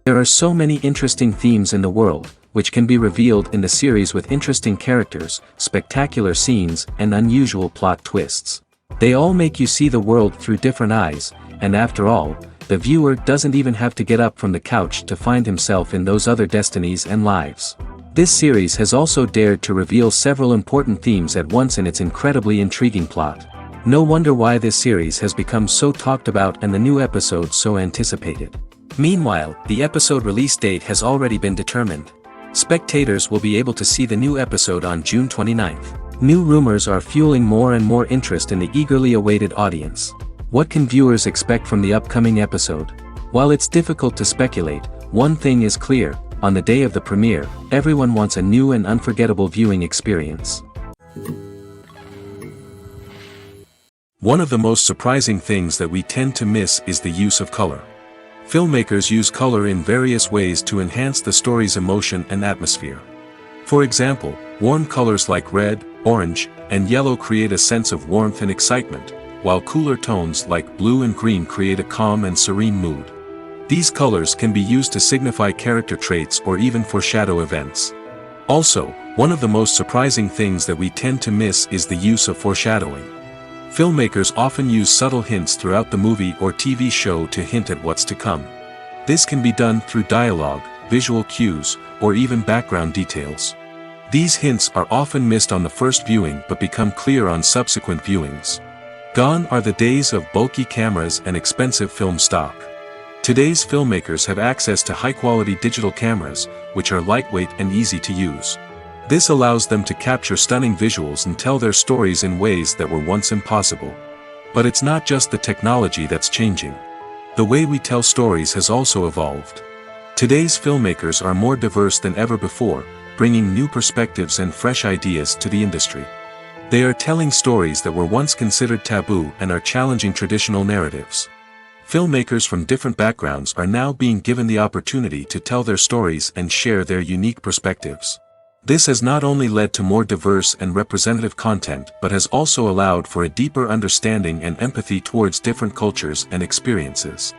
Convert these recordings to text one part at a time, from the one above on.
There are so many interesting themes in the world, which can be revealed in the series with interesting characters, spectacular scenes, and unusual plot twists. They all make you see the world through different eyes, and after all, the viewer doesn't even have to get up from the couch to find himself in those other destinies and lives. This series has also dared to reveal several important themes at once in its incredibly intriguing plot. No wonder why this series has become so talked about and the new episodes so anticipated. Meanwhile, the episode release date has already been determined. Spectators will be able to see the new episode on June 29th. New rumors are fueling more and more interest in the eagerly awaited audience. What can viewers expect from the upcoming episode? While it's difficult to speculate, one thing is clear: on the day of the premiere, everyone wants a new and unforgettable viewing experience. One of the most surprising things that we tend to miss is the use of color. Filmmakers use color in various ways to enhance the story's emotion and atmosphere. For example, warm colors like red, orange, and yellow create a sense of warmth and excitement, while cooler tones like blue and green create a calm and serene mood. These colors can be used to signify character traits or even foreshadow events. Also, one of the most surprising things that we tend to miss is the use of foreshadowing. Filmmakers often use subtle hints throughout the movie or TV show to hint at what's to come. This can be done through dialogue, visual cues, or even background details. These hints are often missed on the first viewing but become clear on subsequent viewings. Gone are the days of bulky cameras and expensive film stock. Today's filmmakers have access to high-quality digital cameras, which are lightweight and easy to use. This allows them to capture stunning visuals and tell their stories in ways that were once impossible. But it's not just the technology that's changing. The way we tell stories has also evolved. Today's filmmakers are more diverse than ever before, bringing new perspectives and fresh ideas to the industry. They are telling stories that were once considered taboo and are challenging traditional narratives. Filmmakers from different backgrounds are now being given the opportunity to tell their stories and share their unique perspectives. This has not only led to more diverse and representative content but has also allowed for a deeper understanding and empathy towards different cultures and experiences.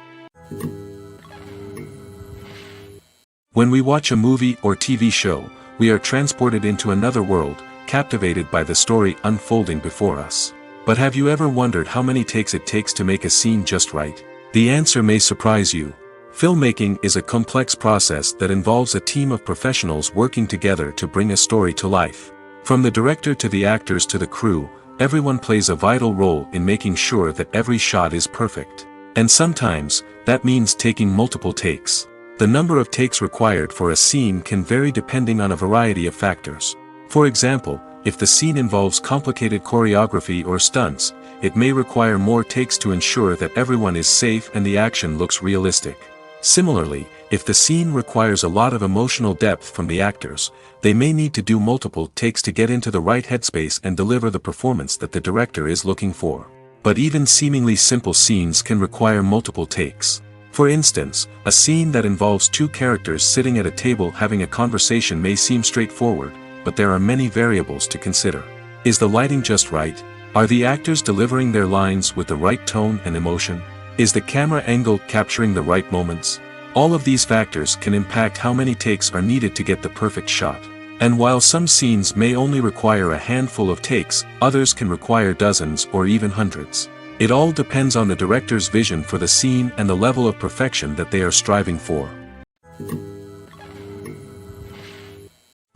When we watch a movie or TV show, we are transported into another world, captivated by the story unfolding before us. But have you ever wondered how many takes it takes to make a scene just right? The answer may surprise you. Filmmaking is a complex process that involves a team of professionals working together to bring a story to life. From the director to the actors to the crew, everyone plays a vital role in making sure that every shot is perfect. And sometimes, that means taking multiple takes. The number of takes required for a scene can vary depending on a variety of factors. For example, if the scene involves complicated choreography or stunts, it may require more takes to ensure that everyone is safe and the action looks realistic. Similarly, if the scene requires a lot of emotional depth from the actors, they may need to do multiple takes to get into the right headspace and deliver the performance that the director is looking for. But even seemingly simple scenes can require multiple takes. For instance, a scene that involves two characters sitting at a table having a conversation may seem straightforward, but there are many variables to consider. Is the lighting just right? Are the actors delivering their lines with the right tone and emotion? Is the camera angle capturing the right moments? All of these factors can impact how many takes are needed to get the perfect shot. And while some scenes may only require a handful of takes, others can require dozens or even hundreds. It all depends on the director's vision for the scene and the level of perfection that they are striving for.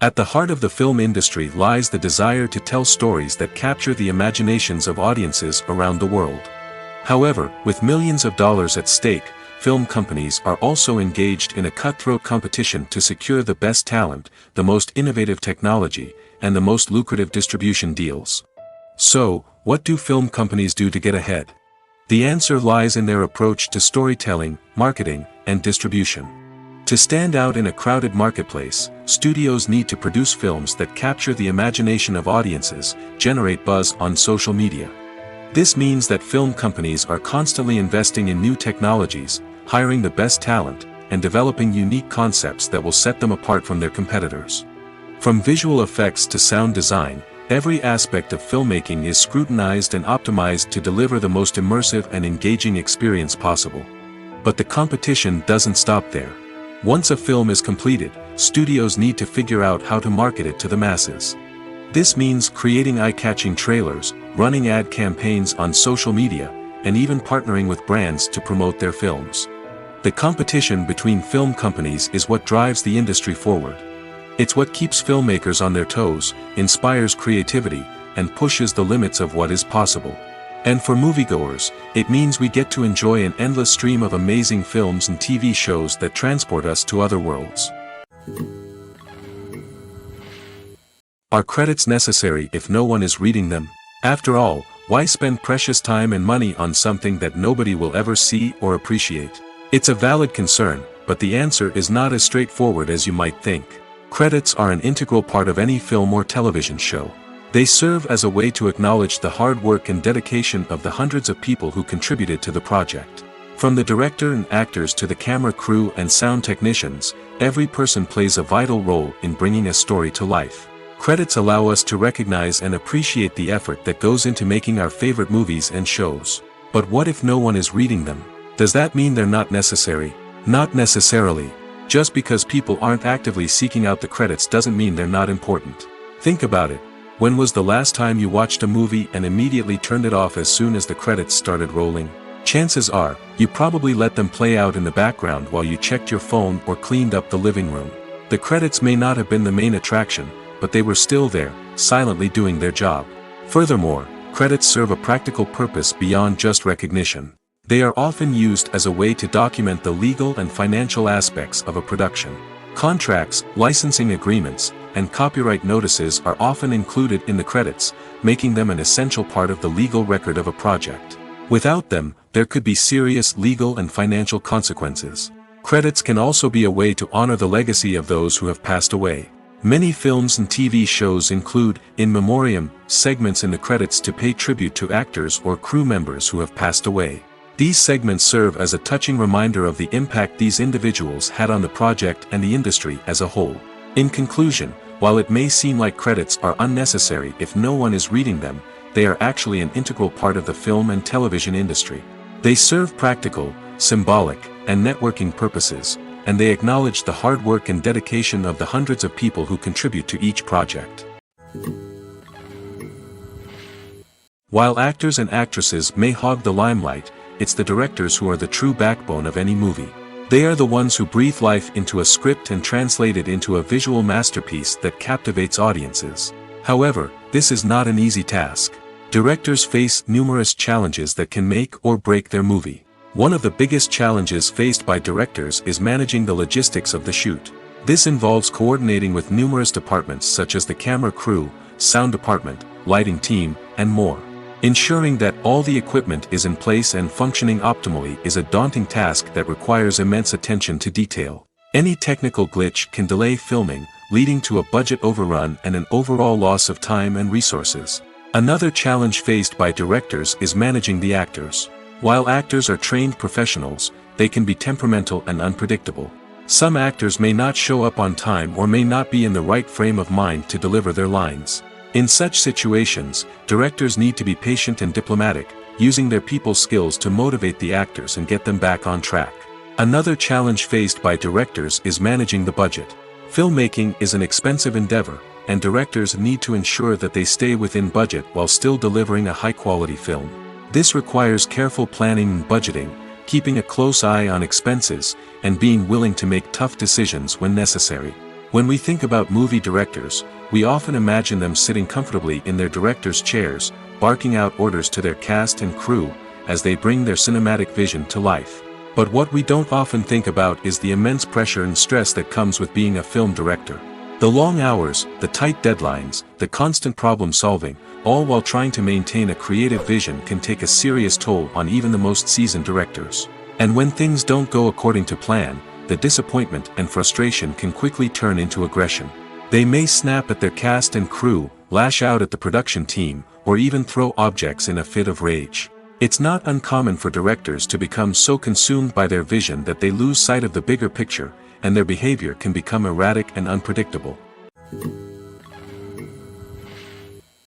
At the heart of the film industry lies the desire to tell stories that capture the imaginations of audiences around the world. However, with millions of dollars at stake, film companies are also engaged in a cutthroat competition to secure the best talent, the most innovative technology, and the most lucrative distribution deals. So, what do film companies do to get ahead? The answer lies in their approach to storytelling, marketing, and distribution. To stand out in a crowded marketplace, studios need to produce films that capture the imagination of audiences, generate buzz on social media. This means that film companies are constantly investing in new technologies, hiring the best talent, and developing unique concepts that will set them apart from their competitors. From visual effects to sound design, every aspect of filmmaking is scrutinized and optimized to deliver the most immersive and engaging experience possible. But the competition doesn't stop there. Once a film is completed, studios need to figure out how to market it to the masses. This means creating eye-catching trailers, running ad campaigns on social media, and even partnering with brands to promote their films. The competition between film companies is what drives the industry forward. It's what keeps filmmakers on their toes, inspires creativity, and pushes the limits of what is possible. And for moviegoers, it means we get to enjoy an endless stream of amazing films and TV shows that transport us to other worlds. Are credits necessary if no one is reading them? After all, why spend precious time and money on something that nobody will ever see or appreciate? It's a valid concern, but the answer is not as straightforward as you might think. Credits are an integral part of any film or television show. They serve as a way to acknowledge the hard work and dedication of the hundreds of people who contributed to the project. From the director and actors to the camera crew and sound technicians, every person plays a vital role in bringing a story to life. Credits allow us to recognize and appreciate the effort that goes into making our favorite movies and shows. But what if no one is reading them? Does that mean they're not necessary? Not necessarily. Just because people aren't actively seeking out the credits doesn't mean they're not important. Think about it. When was the last time you watched a movie and immediately turned it off as soon as the credits started rolling? Chances are, you probably let them play out in the background while you checked your phone or cleaned up the living room. The credits may not have been the main attraction, but they were still there, silently doing their job. Furthermore, credits serve a practical purpose beyond just recognition. They are often used as a way to document the legal and financial aspects of a production. Contracts, licensing agreements, and copyright notices are often included in the credits, making them an essential part of the legal record of a project. Without them, there could be serious legal and financial consequences. Credits can also be a way to honor the legacy of those who have passed away. Many films and TV shows include, in memoriam, segments in the credits to pay tribute to actors or crew members who have passed away. These segments serve as a touching reminder of the impact these individuals had on the project and the industry as a whole. In conclusion, while it may seem like credits are unnecessary if no one is reading them, they are actually an integral part of the film and television industry. They serve practical, symbolic, and networking purposes, and they acknowledge the hard work and dedication of the hundreds of people who contribute to each project. While actors and actresses may hog the limelight, it's the directors who are the true backbone of any movie. They are the ones who breathe life into a script and translate it into a visual masterpiece that captivates audiences. However, this is not an easy task. Directors face numerous challenges that can make or break their movie. One of the biggest challenges faced by directors is managing the logistics of the shoot. This involves coordinating with numerous departments such as the camera crew, sound department, lighting team, and more. Ensuring that all the equipment is in place and functioning optimally is a daunting task that requires immense attention to detail. Any technical glitch can delay filming, leading to a budget overrun and an overall loss of time and resources. Another challenge faced by directors is managing the actors. While actors are trained professionals, they can be temperamental and unpredictable. Some actors may not show up on time or may not be in the right frame of mind to deliver their lines. In such situations, directors need to be patient and diplomatic, using their people skills to motivate the actors and get them back on track. Another challenge faced by directors is managing the budget. Filmmaking is an expensive endeavor, and directors need to ensure that they stay within budget while still delivering a high-quality film. This requires careful planning and budgeting, keeping a close eye on expenses, and being willing to make tough decisions when necessary. When we think about movie directors, we often imagine them sitting comfortably in their director's chairs, barking out orders to their cast and crew, as they bring their cinematic vision to life. But what we don't often think about is the immense pressure and stress that comes with being a film director. The long hours, the tight deadlines, the constant problem solving, all while trying to maintain a creative vision can take a serious toll on even the most seasoned directors. And when things don't go according to plan, the disappointment and frustration can quickly turn into aggression. They may snap at their cast and crew, lash out at the production team, or even throw objects in a fit of rage. It's not uncommon for directors to become so consumed by their vision that they lose sight of the bigger picture, and their behavior can become erratic and unpredictable.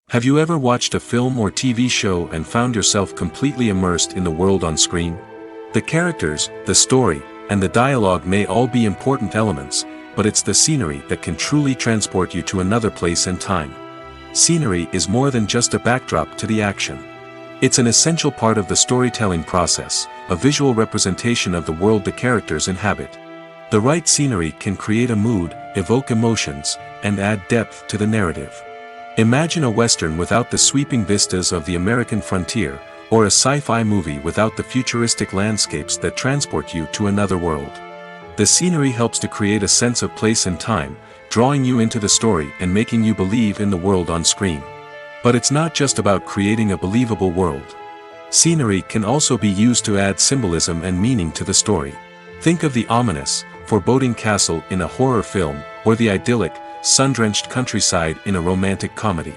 Have you ever watched a film or TV show and found yourself completely immersed in the world on screen? The characters, the story, and the dialogue may all be important elements, but it's the scenery that can truly transport you to another place and time. Scenery is more than just a backdrop to the action. It's an essential part of the storytelling process, a visual representation of the world the characters inhabit. The right scenery can create a mood, evoke emotions, and add depth to the narrative. Imagine a Western without the sweeping vistas of the American frontier, or a sci-fi movie without the futuristic landscapes that transport you to another world. The scenery helps to create a sense of place and time, drawing you into the story and making you believe in the world on screen. But it's not just about creating a believable world. Scenery can also be used to add symbolism and meaning to the story. Think of the ominous, foreboding castle in a horror film, or the idyllic, sun-drenched countryside in a romantic comedy.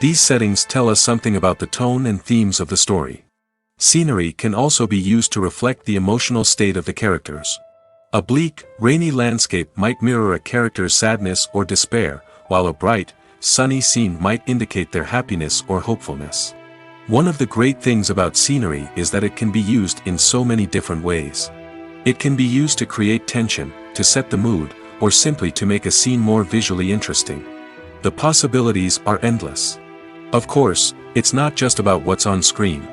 These settings tell us something about the tone and themes of the story. Scenery can also be used to reflect the emotional state of the characters. A bleak, rainy landscape might mirror a character's sadness or despair, while a bright, sunny scene might indicate their happiness or hopefulness. One of the great things about scenery is that it can be used in so many different ways. It can be used to create tension, to set the mood, or simply to make a scene more visually interesting. The possibilities are endless. Of course, it's not just about what's on screen.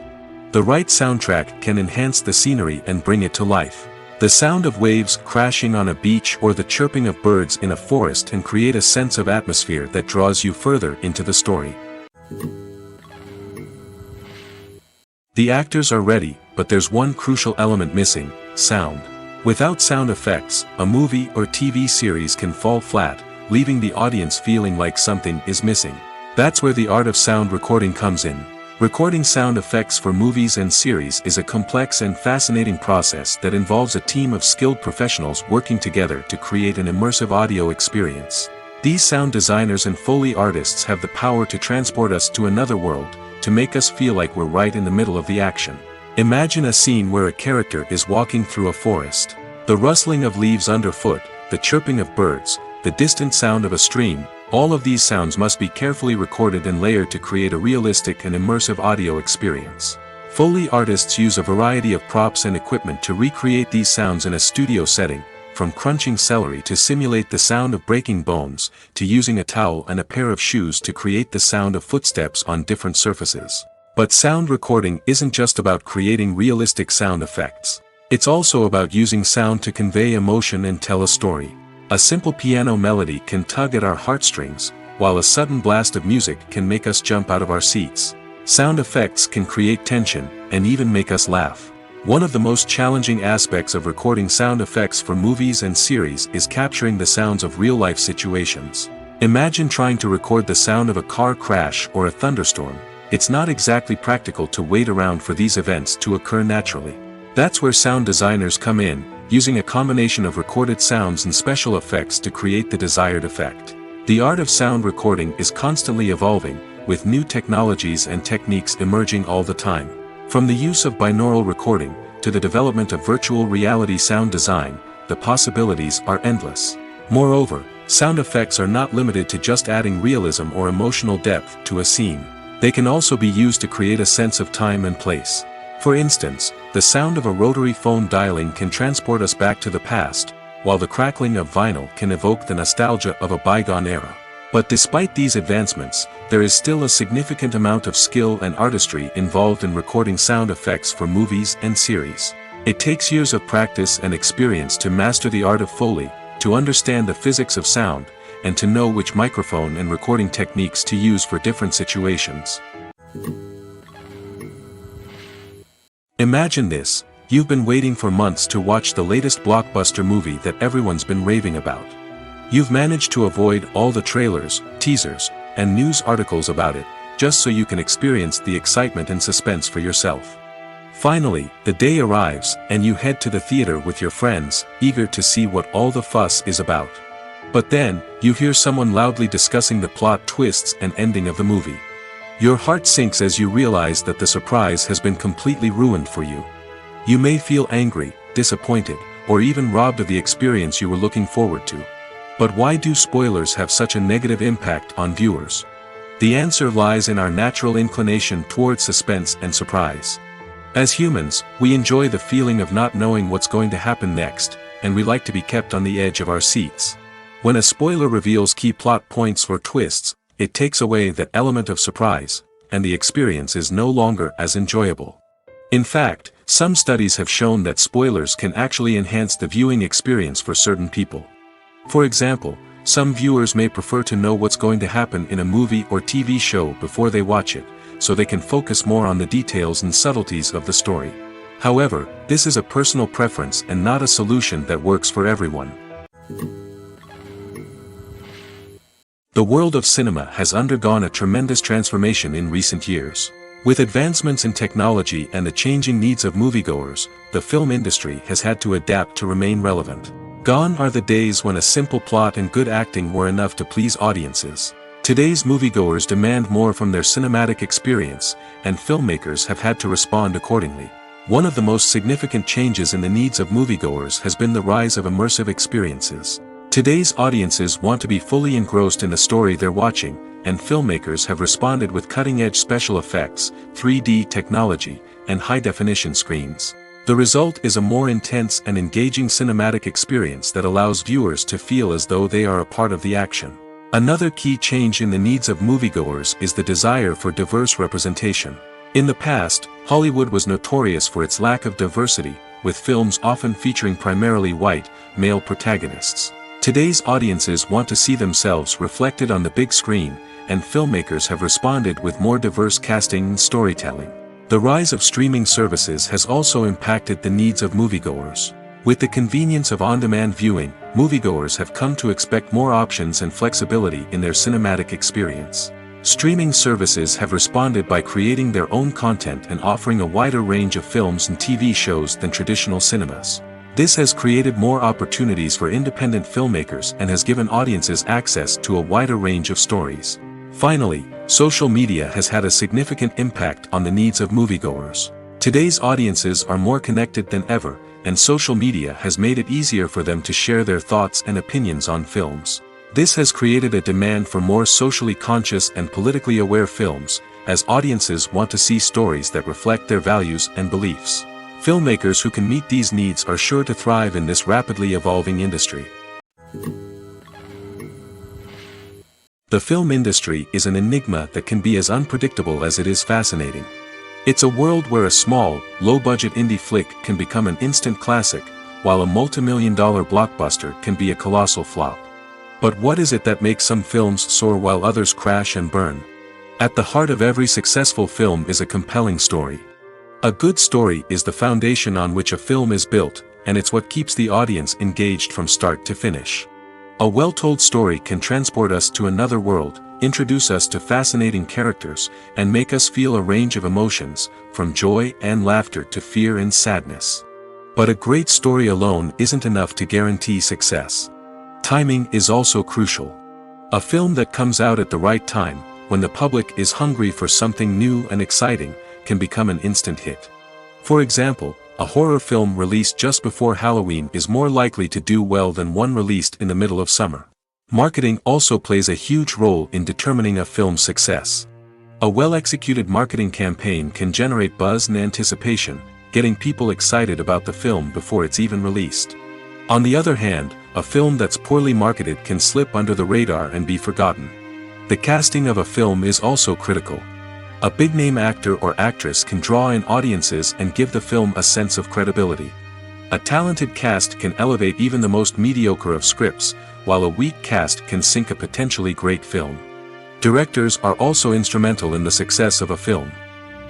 The right soundtrack can enhance the scenery and bring it to life. The sound of waves crashing on a beach or the chirping of birds in a forest can create a sense of atmosphere that draws you further into the story. The actors are ready, but there's one crucial element missing: sound. Without sound effects, a movie or TV series can fall flat, leaving the audience feeling like something is missing. That's where the art of sound recording comes in. Recording sound effects for movies and series is a complex and fascinating process that involves a team of skilled professionals working together to create an immersive audio experience. These sound designers and Foley artists have the power to transport us to another world, to make us feel like we're right in the middle of the action. Imagine a scene where a character is walking through a forest. The rustling of leaves underfoot, the chirping of birds, the distant sound of a stream, all of these sounds must be carefully recorded and layered to create a realistic and immersive audio experience. Foley artists use a variety of props and equipment to recreate these sounds in a studio setting, from crunching celery to simulate the sound of breaking bones, to using a towel and a pair of shoes to create the sound of footsteps on different surfaces. But sound recording isn't just about creating realistic sound effects. It's also about using sound to convey emotion and tell a story. A simple piano melody can tug at our heartstrings, while a sudden blast of music can make us jump out of our seats. Sound effects can create tension, and even make us laugh. One of the most challenging aspects of recording sound effects for movies and series is capturing the sounds of real-life situations. Imagine trying to record the sound of a car crash or a thunderstorm. It's not exactly practical to wait around for these events to occur naturally. That's where sound designers come in, using a combination of recorded sounds and special effects to create the desired effect. The art of sound recording is constantly evolving, with new technologies and techniques emerging all the time. From the use of binaural recording, to the development of virtual reality sound design, the possibilities are endless. Moreover, sound effects are not limited to just adding realism or emotional depth to a scene. They can also be used to create a sense of time and place. For instance, the sound of a rotary phone dialing can transport us back to the past, while the crackling of vinyl can evoke the nostalgia of a bygone era. But despite these advancements, there is still a significant amount of skill and artistry involved in recording sound effects for movies and series. It takes years of practice and experience to master the art of Foley, to understand the physics of sound, and to know which microphone and recording techniques to use for different situations. Imagine this: you've been waiting for months to watch the latest blockbuster movie that everyone's been raving about. You've managed to avoid all the trailers, teasers, and news articles about it, just so you can experience the excitement and suspense for yourself. Finally, the day arrives, and you head to the theater with your friends, eager to see what all the fuss is about. But then, you hear someone loudly discussing the plot twists and ending of the movie. Your heart sinks as you realize that the surprise has been completely ruined for you. You may feel angry, disappointed, or even robbed of the experience you were looking forward to. But why do spoilers have such a negative impact on viewers? The answer lies in our natural inclination toward suspense and surprise. As humans, we enjoy the feeling of not knowing what's going to happen next, and we like to be kept on the edge of our seats. When a spoiler reveals key plot points or twists, it takes away that element of surprise, and the experience is no longer as enjoyable. In fact, some studies have shown that spoilers can actually enhance the viewing experience for certain people. For example, some viewers may prefer to know what's going to happen in a movie or TV show before they watch it, so they can focus more on the details and subtleties of the story. However, this is a personal preference and not a solution that works for everyone. The world of cinema has undergone a tremendous transformation in recent years. With advancements in technology and the changing needs of moviegoers, the film industry has had to adapt to remain relevant. Gone are the days when a simple plot and good acting were enough to please audiences. Today's moviegoers demand more from their cinematic experience, and filmmakers have had to respond accordingly. One of the most significant changes in the needs of moviegoers has been the rise of immersive experiences. Today's audiences want to be fully engrossed in the story they're watching, and filmmakers have responded with cutting-edge special effects, 3D technology, and high-definition screens. The result is a more intense and engaging cinematic experience that allows viewers to feel as though they are a part of the action. Another key change in the needs of moviegoers is the desire for diverse representation. In the past, Hollywood was notorious for its lack of diversity, with films often featuring primarily white, male protagonists. Today's audiences want to see themselves reflected on the big screen, and filmmakers have responded with more diverse casting and storytelling. The rise of streaming services has also impacted the needs of moviegoers. With the convenience of on-demand viewing, moviegoers have come to expect more options and flexibility in their cinematic experience. Streaming services have responded by creating their own content and offering a wider range of films and TV shows than traditional cinemas. This has created more opportunities for independent filmmakers and has given audiences access to a wider range of stories. Finally, social media has had a significant impact on the needs of moviegoers. Today's audiences are more connected than ever, and social media has made it easier for them to share their thoughts and opinions on films. This has created a demand for more socially conscious and politically aware films, as audiences want to see stories that reflect their values and beliefs. Filmmakers who can meet these needs are sure to thrive in this rapidly evolving industry. The film industry is an enigma that can be as unpredictable as it is fascinating. It's a world where a small, low-budget indie flick can become an instant classic, while a multi-million-dollar blockbuster can be a colossal flop. But what is it that makes some films soar while others crash and burn? At the heart of every successful film is a compelling story. A good story is the foundation on which a film is built, and it's what keeps the audience engaged from start to finish. A well-told story can transport us to another world, introduce us to fascinating characters, and make us feel a range of emotions, from joy and laughter to fear and sadness. But a great story alone isn't enough to guarantee success. Timing is also crucial. A film that comes out at the right time, when the public is hungry for something new and exciting, can become an instant hit. For example, a horror film released just before Halloween is more likely to do well than one released in the middle of summer. Marketing also plays a huge role in determining a film's success. A well-executed marketing campaign can generate buzz and anticipation, getting people excited about the film before it's even released. On the other hand, a film that's poorly marketed can slip under the radar and be forgotten. The casting of a film is also critical. A big-name actor or actress can draw in audiences and give the film a sense of credibility. A talented cast can elevate even the most mediocre of scripts, while a weak cast can sink a potentially great film. Directors are also instrumental in the success of a film.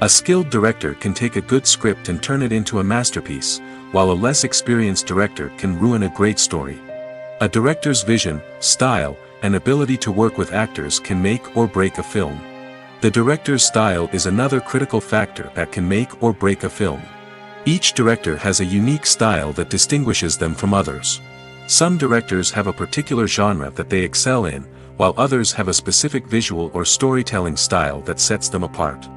A skilled director can take a good script and turn it into a masterpiece, while a less experienced director can ruin a great story. A director's vision, style, and ability to work with actors can make or break a film. The director's style is another critical factor that can make or break a film. Each director has a unique style that distinguishes them from others. Some directors have a particular genre that they excel in, while others have a specific visual or storytelling style that sets them apart.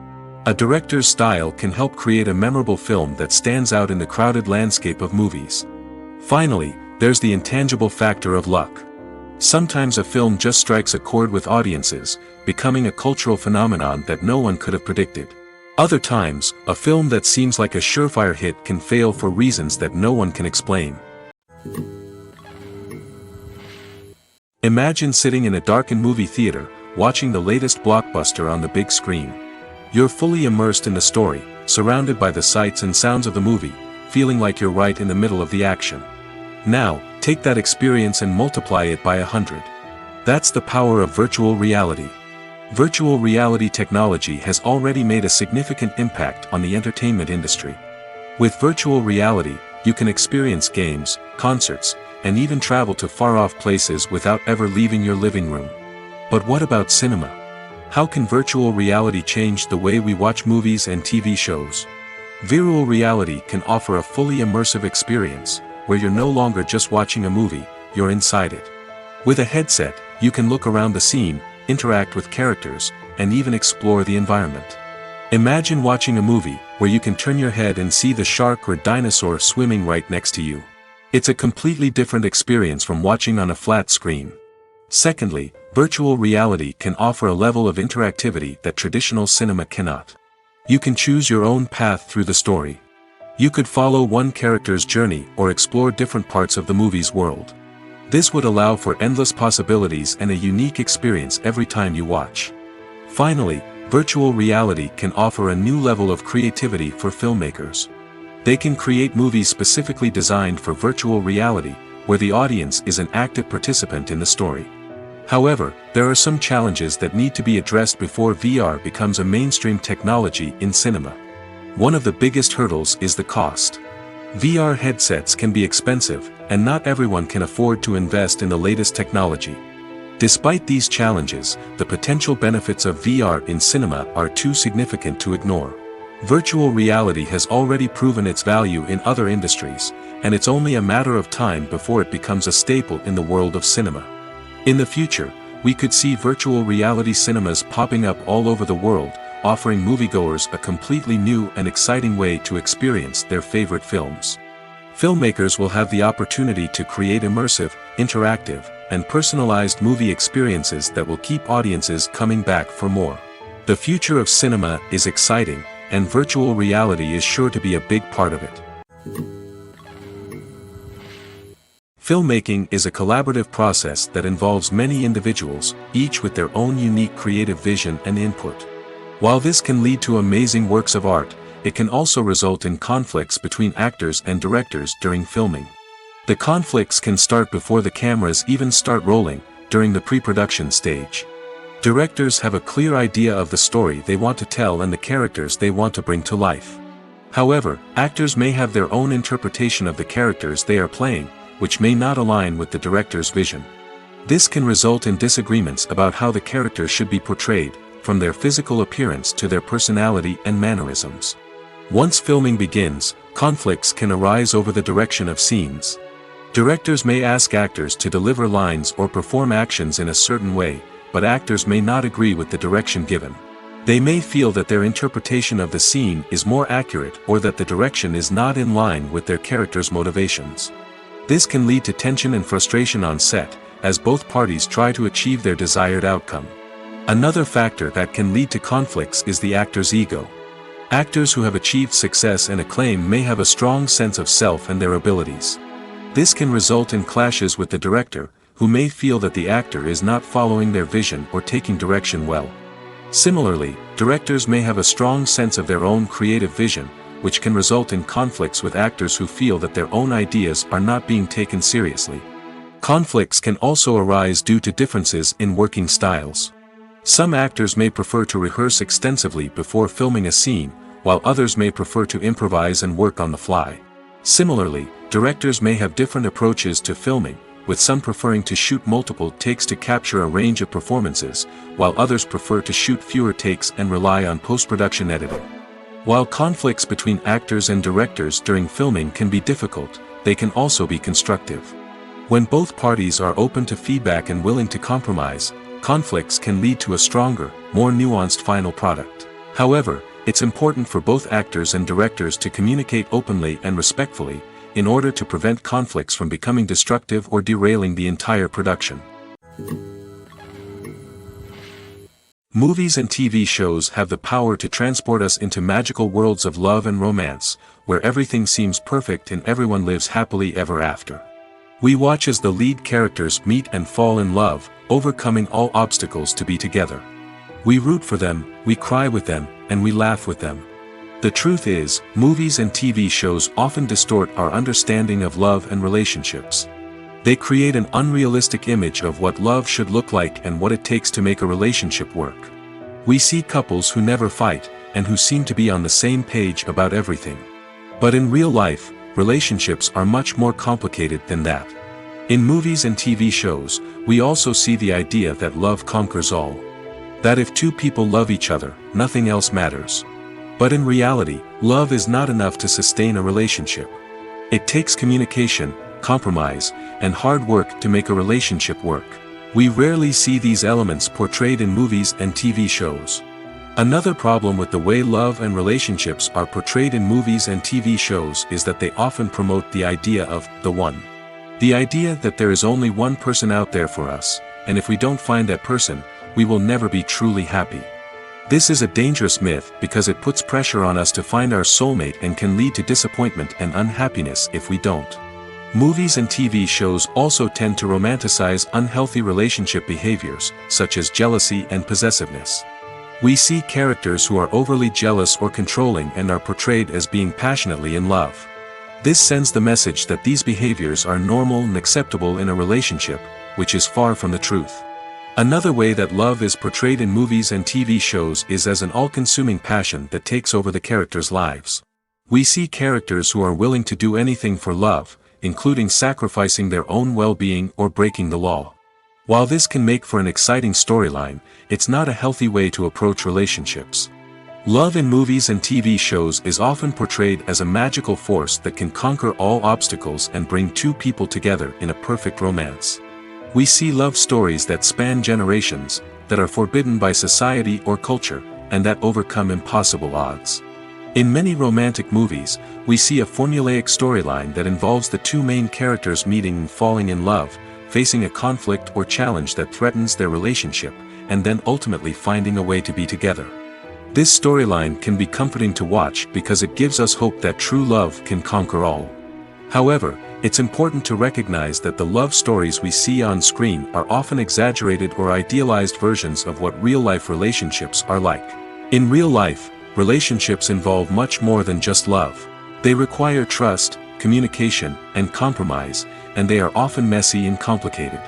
A director's style can help create a memorable film that stands out in the crowded landscape of movies. Finally, there's the intangible factor of luck. Sometimes a film just strikes a chord with audiences, becoming a cultural phenomenon that no one could have predicted. Other times, a film that seems like a surefire hit can fail for reasons that no one can explain. Imagine sitting in a darkened movie theater, watching the latest blockbuster on the big screen. You're fully immersed in the story, surrounded by the sights and sounds of the movie, feeling like you're right in the middle of the action. Now, take that experience and multiply it by 100. That's the power of virtual reality. Virtual reality technology has already made a significant impact on the entertainment industry. With virtual reality, you can experience games, concerts, and even travel to far-off places without ever leaving your living room. But what about cinema? How can virtual reality change the way we watch movies and TV shows? Virtual reality can offer a fully immersive experience, where you're no longer just watching a movie, you're inside it. With a headset, you can look around the scene, interact with characters, and even explore the environment. Imagine watching a movie where you can turn your head and see the shark or dinosaur swimming right next to you. It's a completely different experience from watching on a flat screen. Secondly, virtual reality can offer a level of interactivity that traditional cinema cannot. You can choose your own path through the story. You could follow one character's journey or explore different parts of the movie's world. This would allow for endless possibilities and a unique experience every time you watch. Finally, virtual reality can offer a new level of creativity for filmmakers. They can create movies specifically designed for virtual reality, where the audience is an active participant in the story. However, there are some challenges that need to be addressed before VR becomes a mainstream technology in cinema. One of the biggest hurdles is the cost. VR headsets can be expensive, and not everyone can afford to invest in the latest technology. Despite these challenges, the potential benefits of VR in cinema are too significant to ignore. Virtual reality has already proven its value in other industries, and it's only a matter of time before it becomes a staple in the world of cinema. In the future, we could see virtual reality cinemas popping up all over the world, offering moviegoers a completely new and exciting way to experience their favorite films. Filmmakers will have the opportunity to create immersive, interactive, and personalized movie experiences that will keep audiences coming back for more. The future of cinema is exciting, and virtual reality is sure to be a big part of it. Filmmaking is a collaborative process that involves many individuals, each with their own unique creative vision and input. While this can lead to amazing works of art, it can also result in conflicts between actors and directors during filming. The conflicts can start before the cameras even start rolling, during the pre-production stage. Directors have a clear idea of the story they want to tell and the characters they want to bring to life. However, actors may have their own interpretation of the characters they are playing, which may not align with the director's vision. This can result in disagreements about how the characters should be portrayed, from their physical appearance to their personality and mannerisms. Once filming begins, conflicts can arise over the direction of scenes. Directors may ask actors to deliver lines or perform actions in a certain way, but actors may not agree with the direction given. They may feel that their interpretation of the scene is more accurate or that the direction is not in line with their character's motivations. This can lead to tension and frustration on set, as both parties try to achieve their desired outcome. Another factor that can lead to conflicts is the actor's ego. Actors who have achieved success and acclaim may have a strong sense of self and their abilities. This can result in clashes with the director, who may feel that the actor is not following their vision or taking direction well. Similarly, directors may have a strong sense of their own creative vision, which can result in conflicts with actors who feel that their own ideas are not being taken seriously. Conflicts can also arise due to differences in working styles. Some actors may prefer to rehearse extensively before filming a scene, while others may prefer to improvise and work on the fly. Similarly, directors may have different approaches to filming, with some preferring to shoot multiple takes to capture a range of performances, while others prefer to shoot fewer takes and rely on post-production editing. While conflicts between actors and directors during filming can be difficult, they can also be constructive. When both parties are open to feedback and willing to compromise, conflicts can lead to a stronger, more nuanced final product. However, it's important for both actors and directors to communicate openly and respectfully, in order to prevent conflicts from becoming destructive or derailing the entire production. Movies and TV shows have the power to transport us into magical worlds of love and romance, where everything seems perfect and everyone lives happily ever after. We watch as the lead characters meet and fall in love, overcoming all obstacles to be together. We root for them, we cry with them, and we laugh with them. The truth is, movies and TV shows often distort our understanding of love and relationships. They create an unrealistic image of what love should look like and what it takes to make a relationship work. We see couples who never fight, and who seem to be on the same page about everything. But in real life, relationships are much more complicated than that. In movies and TV shows, we also see the idea that love conquers all. That if two people love each other, nothing else matters. But in reality, love is not enough to sustain a relationship. It takes communication, compromise, and hard work to make a relationship work. We rarely see these elements portrayed in movies and TV shows. Another problem with the way love and relationships are portrayed in movies and TV shows is that they often promote the idea of the one. The idea that there is only one person out there for us, and if we don't find that person, we will never be truly happy. This is a dangerous myth because it puts pressure on us to find our soulmate and can lead to disappointment and unhappiness if we don't. Movies and TV shows also tend to romanticize unhealthy relationship behaviors, such as jealousy and possessiveness. We see characters who are overly jealous or controlling and are portrayed as being passionately in love. This sends the message that these behaviors are normal and acceptable in a relationship, which is far from the truth. Another way that love is portrayed in movies and TV shows is as an all-consuming passion that takes over the characters' lives. We see characters who are willing to do anything for love, including sacrificing their own well-being or breaking the law. While this can make for an exciting storyline, it's not a healthy way to approach relationships. Love in movies and TV shows is often portrayed as a magical force that can conquer all obstacles and bring two people together in a perfect romance. We see love stories that span generations, that are forbidden by society or culture, and that overcome impossible odds. In many romantic movies, we see a formulaic storyline that involves the two main characters meeting and falling in love, facing a conflict or challenge that threatens their relationship, and then ultimately finding a way to be together. This storyline can be comforting to watch because it gives us hope that true love can conquer all. However, it's important to recognize that the love stories we see on screen are often exaggerated or idealized versions of what real-life relationships are like. In real life, relationships involve much more than just love. They require trust, communication, and compromise, and they are often messy and complicated.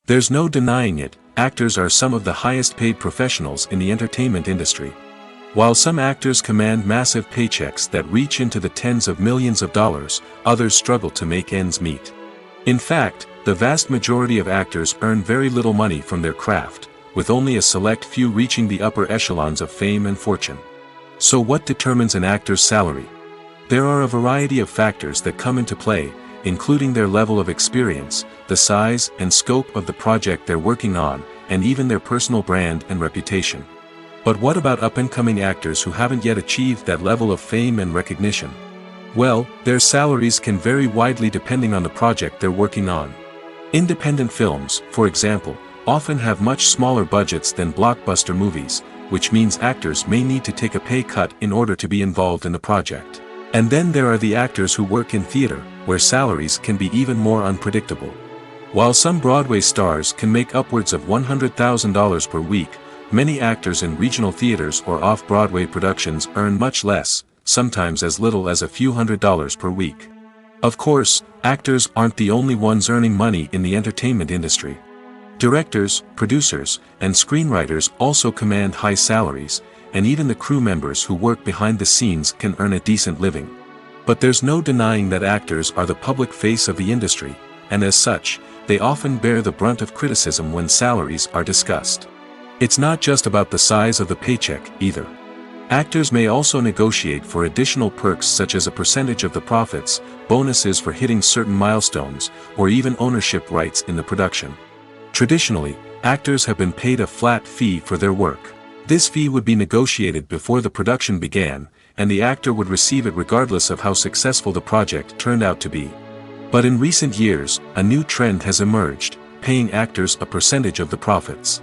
There's no denying it, actors are some of the highest-paid professionals in the entertainment industry. While some actors command massive paychecks that reach into the tens of millions of dollars, others struggle to make ends meet. In fact, the vast majority of actors earn very little money from their craft, with only a select few reaching the upper echelons of fame and fortune. So what determines an actor's salary? There are a variety of factors that come into play, including their level of experience, the size and scope of the project they're working on, and even their personal brand and reputation. But what about up-and-coming actors who haven't yet achieved that level of fame and recognition? Well, their salaries can vary widely depending on the project they're working on. Independent films, for example, often have much smaller budgets than blockbuster movies, which means actors may need to take a pay cut in order to be involved in the project. And then there are the actors who work in theater, where salaries can be even more unpredictable. While some Broadway stars can make upwards of $100,000 per week, many actors in regional theaters or off-Broadway productions earn much less, sometimes as little as a few $100s per week. Of course, actors aren't the only ones earning money in the entertainment industry. Directors, producers, and screenwriters also command high salaries, and even the crew members who work behind the scenes can earn a decent living. But there's no denying that actors are the public face of the industry, and as such, they often bear the brunt of criticism when salaries are discussed. It's not just about the size of the paycheck, either. Actors may also negotiate for additional perks such as a percentage of the profits, bonuses for hitting certain milestones, or even ownership rights in the production. Traditionally, actors have been paid a flat fee for their work. This fee would be negotiated before the production began, and the actor would receive it regardless of how successful the project turned out to be. But in recent years, a new trend has emerged. paying actors a percentage of the profits.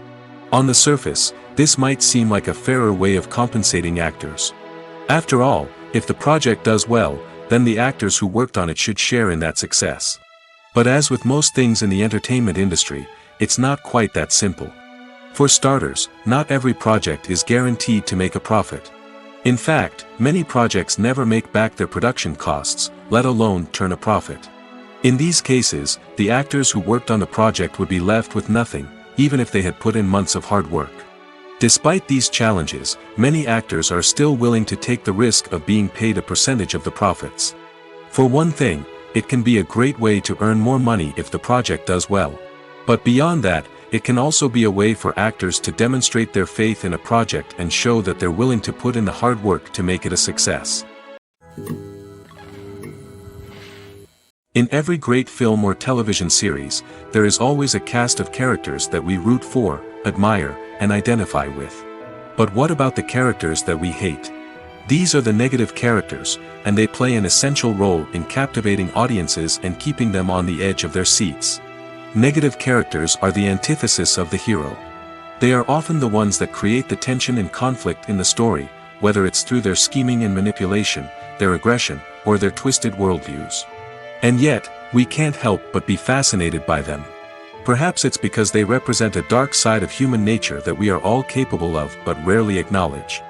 On the surface, this might seem like a fairer way of compensating actors. After all, if the project does well, then the actors who worked on it should share in that success. But as with most things in the entertainment industry, it's not quite that simple. For starters, not every project is guaranteed to make a profit. In fact, many projects never make back their production costs, let alone turn a profit. In these cases, the actors who worked on the project would be left with nothing, even if they had put in months of hard work. Despite these challenges, many actors are still willing to take the risk of being paid a percentage of the profits. For one thing, it can be a great way to earn more money if the project does well. But beyond that, it can also be a way for actors to demonstrate their faith in a project and show that they're willing to put in the hard work to make it a success. In every great film or television series, there is always a cast of characters that we root for, admire, and identify with. But what about the characters that we hate? These are the negative characters, and they play an essential role in captivating audiences and keeping them on the edge of their seats. Negative characters are the antithesis of the hero. They are often the ones that create the tension and conflict in the story, whether it's through their scheming and manipulation, their aggression, or their twisted worldviews. And yet, we can't help but be fascinated by them. Perhaps it's because they represent a dark side of human nature that we are all capable of but rarely acknowledge.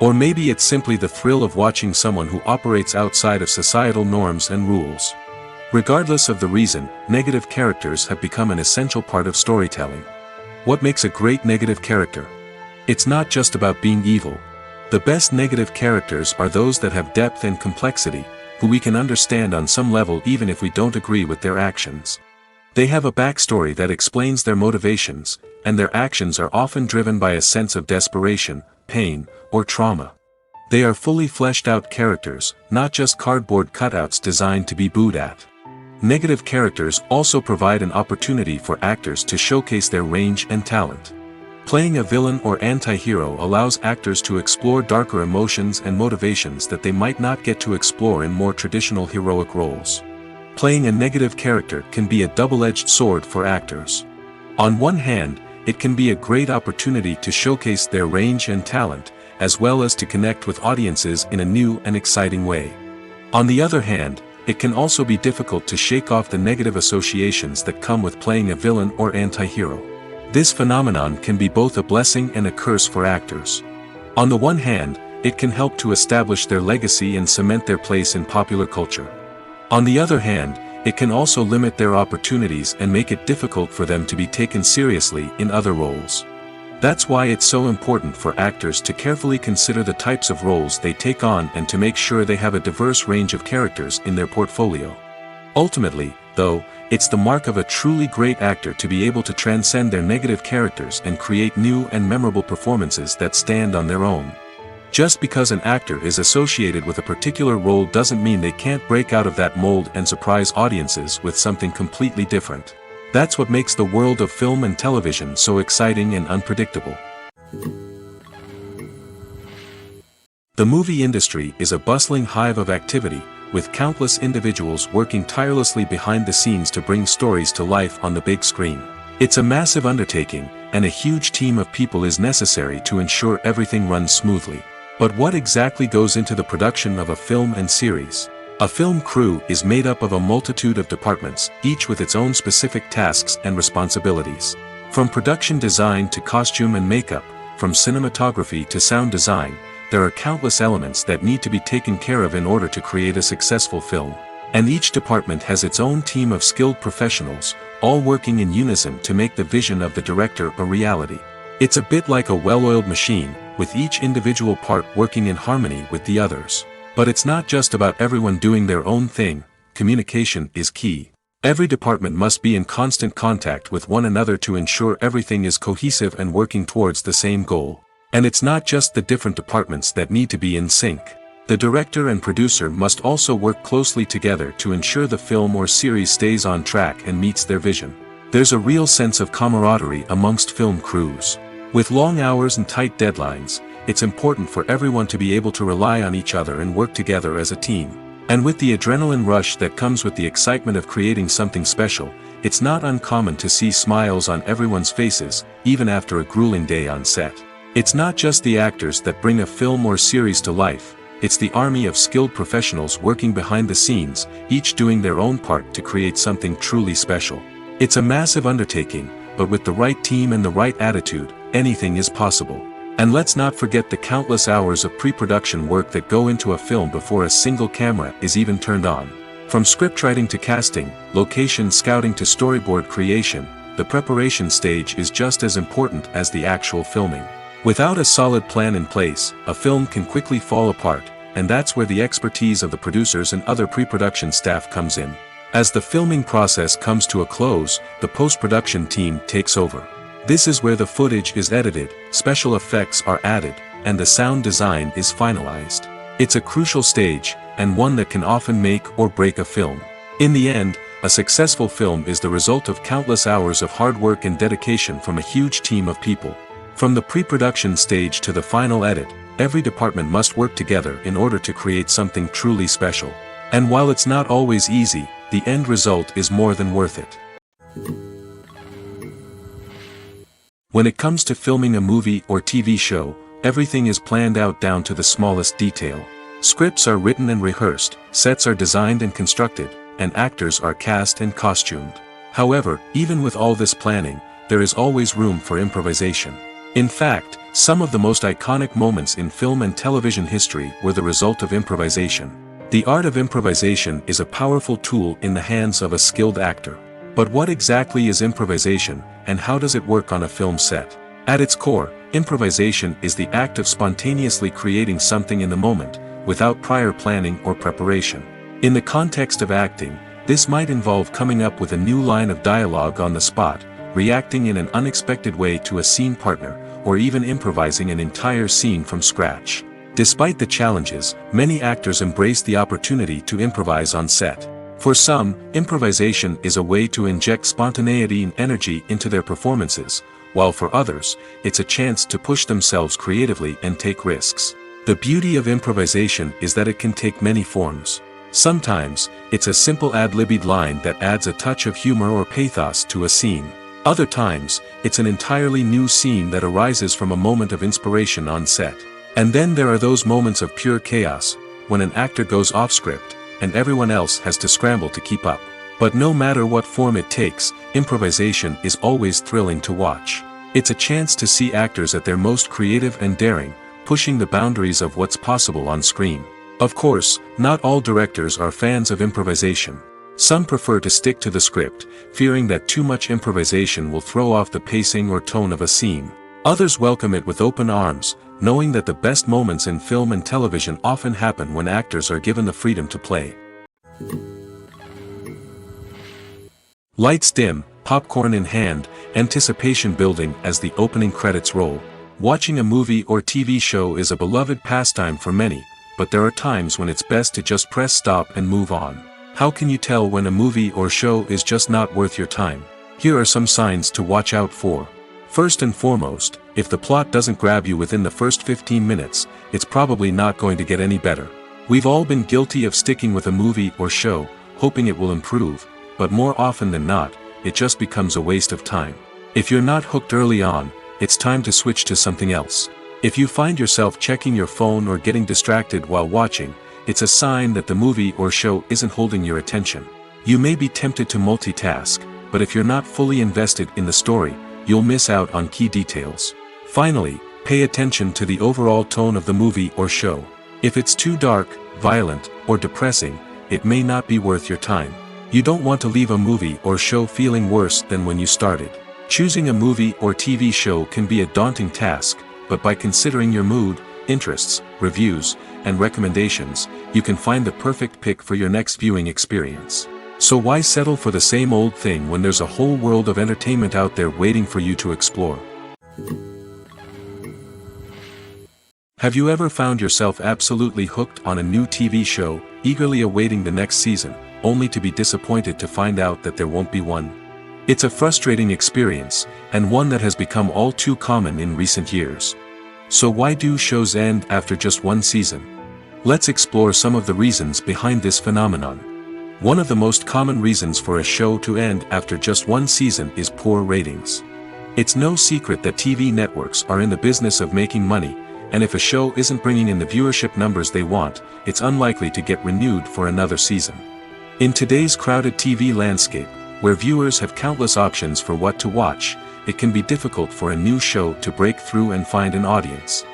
Or maybe it's simply the thrill of watching someone who operates outside of societal norms and rules. Regardless of the reason, negative characters have become an essential part of storytelling. What makes a great negative character? It's not just about being evil. The best negative characters are those that have depth and complexity, who we can understand on some level even if we don't agree with their actions. They have a backstory that explains their motivations, and their actions are often driven by a sense of desperation, pain, or trauma. They are fully fleshed out characters, not just cardboard cutouts designed to be booed at. Negative characters also provide an opportunity for actors to showcase their range and talent. Playing a villain or anti-hero allows actors to explore darker emotions and motivations that they might not get to explore in more traditional heroic roles. Playing a negative character can be a double-edged sword for actors. On one hand, it can be a great opportunity to showcase their range and talent, as well as to connect with audiences in a new and exciting way. On the other hand, it can also be difficult to shake off the negative associations that come with playing a villain or anti-hero. This phenomenon can be both a blessing and a curse for actors. On the one hand, it can help to establish their legacy and cement their place in popular culture. On the other hand, it can also limit their opportunities and make it difficult for them to be taken seriously in other roles. That's why it's so important for actors to carefully consider the types of roles they take on and to make sure they have a diverse range of characters in their portfolio. Ultimately, though, it's the mark of a truly great actor to be able to transcend their negative characters and create new and memorable performances that stand on their own. Just because an actor is associated with a particular role doesn't mean they can't break out of that mold and surprise audiences with something completely different. That's what makes the world of film and television so exciting and unpredictable. The movie industry is a bustling hive of activity, with countless individuals working tirelessly behind the scenes to bring stories to life on the big screen. It's a massive undertaking, and a huge team of people is necessary to ensure everything runs smoothly. But what exactly goes into the production of a film and series? A film crew is made up of a multitude of departments, each with its own specific tasks and responsibilities. From production design to costume and makeup, from cinematography to sound design, there are countless elements that need to be taken care of in order to create a successful film. And each department has its own team of skilled professionals, all working in unison to make the vision of the director a reality. It's a bit like a well-oiled machine, with each individual part working in harmony with the others. But it's not just about everyone doing their own thing. Communication is key. Every department must be in constant contact with one another to ensure everything is cohesive and working towards the same goal. And it's not just the different departments that need to be in sync. The director and producer must also work closely together to ensure the film or series stays on track and meets their vision. There's a real sense of camaraderie amongst film crews. With long hours and tight deadlines, it's important for everyone to be able to rely on each other and work together as a team. And with the adrenaline rush that comes with the excitement of creating something special, it's not uncommon to see smiles on everyone's faces, even after a grueling day on set. It's not just the actors that bring a film or series to life, it's the army of skilled professionals working behind the scenes, each doing their own part to create something truly special. It's a massive undertaking, but with the right team and the right attitude, anything is possible. And let's not forget the countless hours of pre-production work that go into a film before a single camera is even turned on. From scriptwriting to casting, location scouting to storyboard creation, the preparation stage is just as important as the actual filming. Without a solid plan in place, a film can quickly fall apart, and that's where the expertise of the producers and other pre-production staff comes in. As the filming process comes to a close, the post-production team takes over. This is where the footage is edited, special effects are added, and the sound design is finalized. It's a crucial stage, and one that can often make or break a film. In the end, a successful film is the result of countless hours of hard work and dedication from a huge team of people. From the pre-production stage to the final edit, every department must work together in order to create something truly special. And while it's not always easy, the end result is more than worth it. When it comes to filming a movie or TV show, everything is planned out down to the smallest detail. Scripts are written and rehearsed, sets are designed and constructed, and actors are cast and costumed. However, even with all this planning, there is always room for improvisation. In fact, some of the most iconic moments in film and television history were the result of improvisation. The art of improvisation is a powerful tool in the hands of a skilled actor. But what exactly is improvisation, and how does it work on a film set? At its core, improvisation is the act of spontaneously creating something in the moment, without prior planning or preparation. In the context of acting, this might involve coming up with a new line of dialogue on the spot, reacting in an unexpected way to a scene partner, or even improvising an entire scene from scratch. Despite the challenges, many actors embrace the opportunity to improvise on set. For some, improvisation is a way to inject spontaneity and energy into their performances, while for others, it's a chance to push themselves creatively and take risks. The beauty of improvisation is that it can take many forms. Sometimes, it's a simple ad-libbed line that adds a touch of humor or pathos to a scene. Other times, it's an entirely new scene that arises from a moment of inspiration on set. And then there are those moments of pure chaos, when an actor goes off script, and everyone else has to scramble to keep up. But no matter what form it takes, improvisation is always thrilling to watch. It's a chance to see actors at their most creative and daring, pushing the boundaries of what's possible on screen. Of course, not all directors are fans of improvisation. Some prefer to stick to the script, fearing that too much improvisation will throw off the pacing or tone of a scene. Others welcome it with open arms, knowing that the best moments in film and television often happen when actors are given the freedom to play. Lights dim, popcorn in hand, anticipation building as the opening credits roll. Watching a movie or TV show is a beloved pastime for many, but there are times when it's best to just press stop and move on. How can you tell when a movie or show is just not worth your time? Here are some signs to watch out for. First and foremost, if the plot doesn't grab you within the first 15 minutes, it's probably not going to get any better. We've all been guilty of sticking with a movie or show, hoping it will improve, but more often than not, it just becomes a waste of time. If you're not hooked early on, it's time to switch to something else. If you find yourself checking your phone or getting distracted while watching, it's a sign that the movie or show isn't holding your attention. You may be tempted to multitask, but if you're not fully invested in the story, you'll miss out on key details. Finally, pay attention to the overall tone of the movie or show. If it's too dark, violent, or depressing, it may not be worth your time. You don't want to leave a movie or show feeling worse than when you started. Choosing a movie or TV show can be a daunting task, but by considering your mood, interests, reviews, and recommendations, you can find the perfect pick for your next viewing experience. So why settle for the same old thing when there's a whole world of entertainment out there waiting for you to explore? Have you ever found yourself absolutely hooked on a new TV show, eagerly awaiting the next season, only to be disappointed to find out that there won't be one? It's a frustrating experience, and one that has become all too common in recent years. So why do shows end after just one season? Let's explore some of the reasons behind this phenomenon. One of the most common reasons for a show to end after just one season is poor ratings. It's no secret that TV networks are in the business of making money, and if a show isn't bringing in the viewership numbers they want, it's unlikely to get renewed for another season. In today's crowded TV landscape, where viewers have countless options for what to watch, it can be difficult for a new show to break through and find an audience.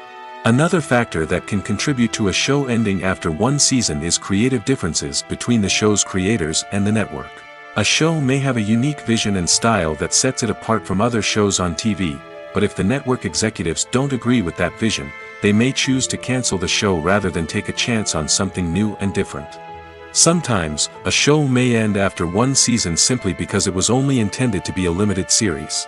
Another factor that can contribute to a show ending after one season is creative differences between the show's creators and the network. A show may have a unique vision and style that sets it apart from other shows on TV, but if the network executives don't agree with that vision, they may choose to cancel the show rather than take a chance on something new and different. Sometimes, a show may end after one season simply because it was only intended to be a limited series.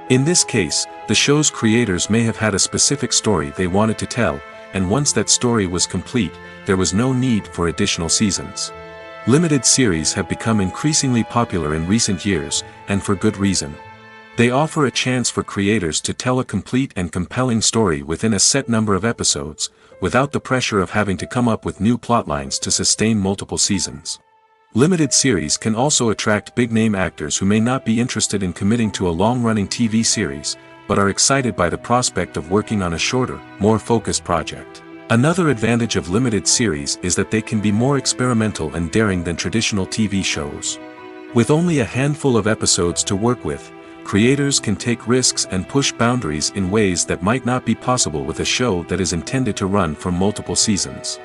In this case, the show's creators may have had a specific story they wanted to tell, and once that story was complete, there was no need for additional seasons. Limited series have become increasingly popular in recent years, and for good reason. They offer a chance for creators to tell a complete and compelling story within a set number of episodes, without the pressure of having to come up with new plotlines to sustain multiple seasons. Limited series can also attract big-name actors who may not be interested in committing to a long-running TV series, but are excited by the prospect of working on a shorter, more focused project. Another advantage of limited series is that they can be more experimental and daring than traditional TV shows. With only a handful of episodes to work with, creators can take risks and push boundaries in ways that might not be possible with a show that is intended to run for multiple seasons.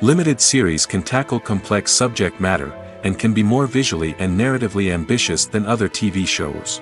Limited series can tackle complex subject matter, and can be more visually and narratively ambitious than other TV shows.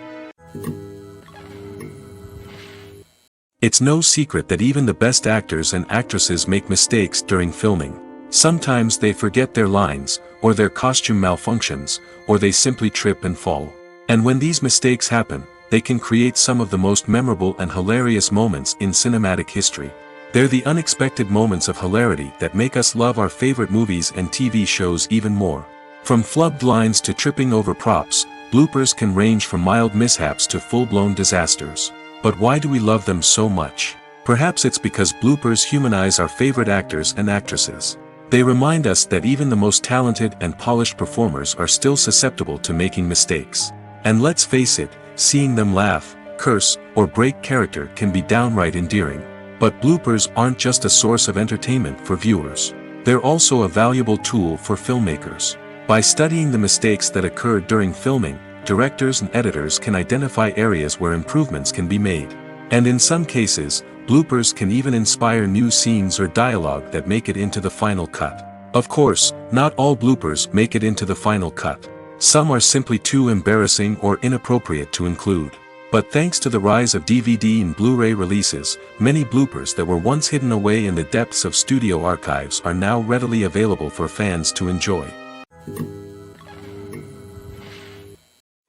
It's no secret that even the best actors and actresses make mistakes during filming. Sometimes they forget their lines, or their costume malfunctions, or they simply trip and fall. And when these mistakes happen, they can create some of the most memorable and hilarious moments in cinematic history. They're the unexpected moments of hilarity that make us love our favorite movies and TV shows even more. From flubbed lines to tripping over props, bloopers can range from mild mishaps to full-blown disasters. But why do we love them so much? Perhaps it's because bloopers humanize our favorite actors and actresses. They remind us that even the most talented and polished performers are still susceptible to making mistakes. And let's face it, seeing them laugh, curse, or break character can be downright endearing. But bloopers aren't just a source of entertainment for viewers. They're also a valuable tool for filmmakers. By studying the mistakes that occurred during filming, directors and editors can identify areas where improvements can be made. And in some cases, bloopers can even inspire new scenes or dialogue that make it into the final cut. Of course, not all bloopers make it into the final cut. Some are simply too embarrassing or inappropriate to include. But thanks to the rise of DVD and Blu-ray releases, many bloopers that were once hidden away in the depths of studio archives are now readily available for fans to enjoy.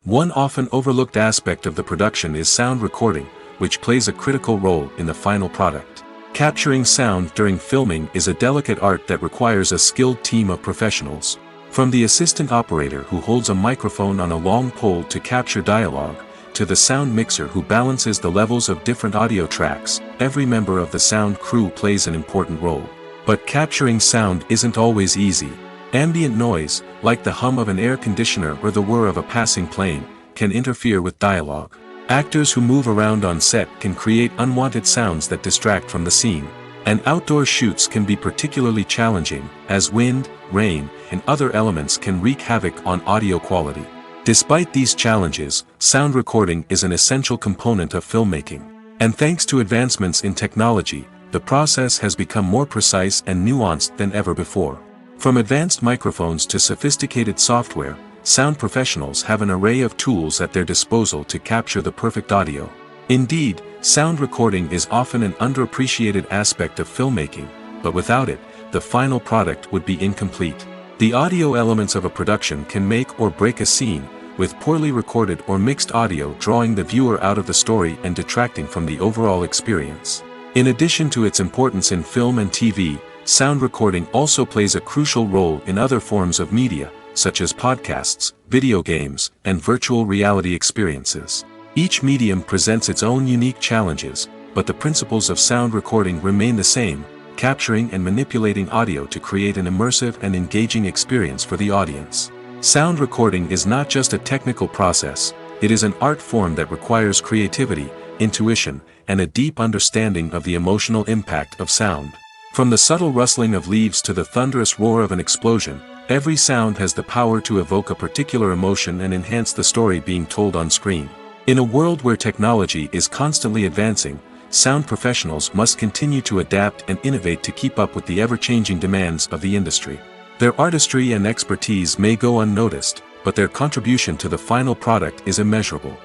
One often overlooked aspect of the production is sound recording, which plays a critical role in the final product. Capturing sound during filming is a delicate art that requires a skilled team of professionals. From the assistant operator who holds a microphone on a long pole to capture dialogue, to the sound mixer who balances the levels of different audio tracks, every member of the sound crew plays an important role. But capturing sound isn't always easy. Ambient noise, like the hum of an air conditioner or the whir of a passing plane, can interfere with dialogue. Actors who move around on set can create unwanted sounds that distract from the scene. And outdoor shoots can be particularly challenging, as wind, rain, and other elements can wreak havoc on audio quality. Despite these challenges, sound recording is an essential component of filmmaking. And thanks to advancements in technology, the process has become more precise and nuanced than ever before. From advanced microphones to sophisticated software, sound professionals have an array of tools at their disposal to capture the perfect audio. Indeed, sound recording is often an underappreciated aspect of filmmaking, but without it, the final product would be incomplete. The audio elements of a production can make or break a scene, with poorly recorded or mixed audio drawing the viewer out of the story and detracting from the overall experience. In addition to its importance in film and TV, sound recording also plays a crucial role in other forms of media, such as podcasts, video games, and virtual reality experiences. Each medium presents its own unique challenges, but the principles of sound recording remain the same, capturing and manipulating audio to create an immersive and engaging experience for the audience. Sound recording is not just a technical process, it is an art form that requires creativity, intuition, and a deep understanding of the emotional impact of sound. From the subtle rustling of leaves to the thunderous roar of an explosion, every sound has the power to evoke a particular emotion and enhance the story being told on screen. In a world where technology is constantly advancing, sound professionals must continue to adapt and innovate to keep up with the ever-changing demands of the industry. Their artistry and expertise may go unnoticed, but their contribution to the final product is immeasurable.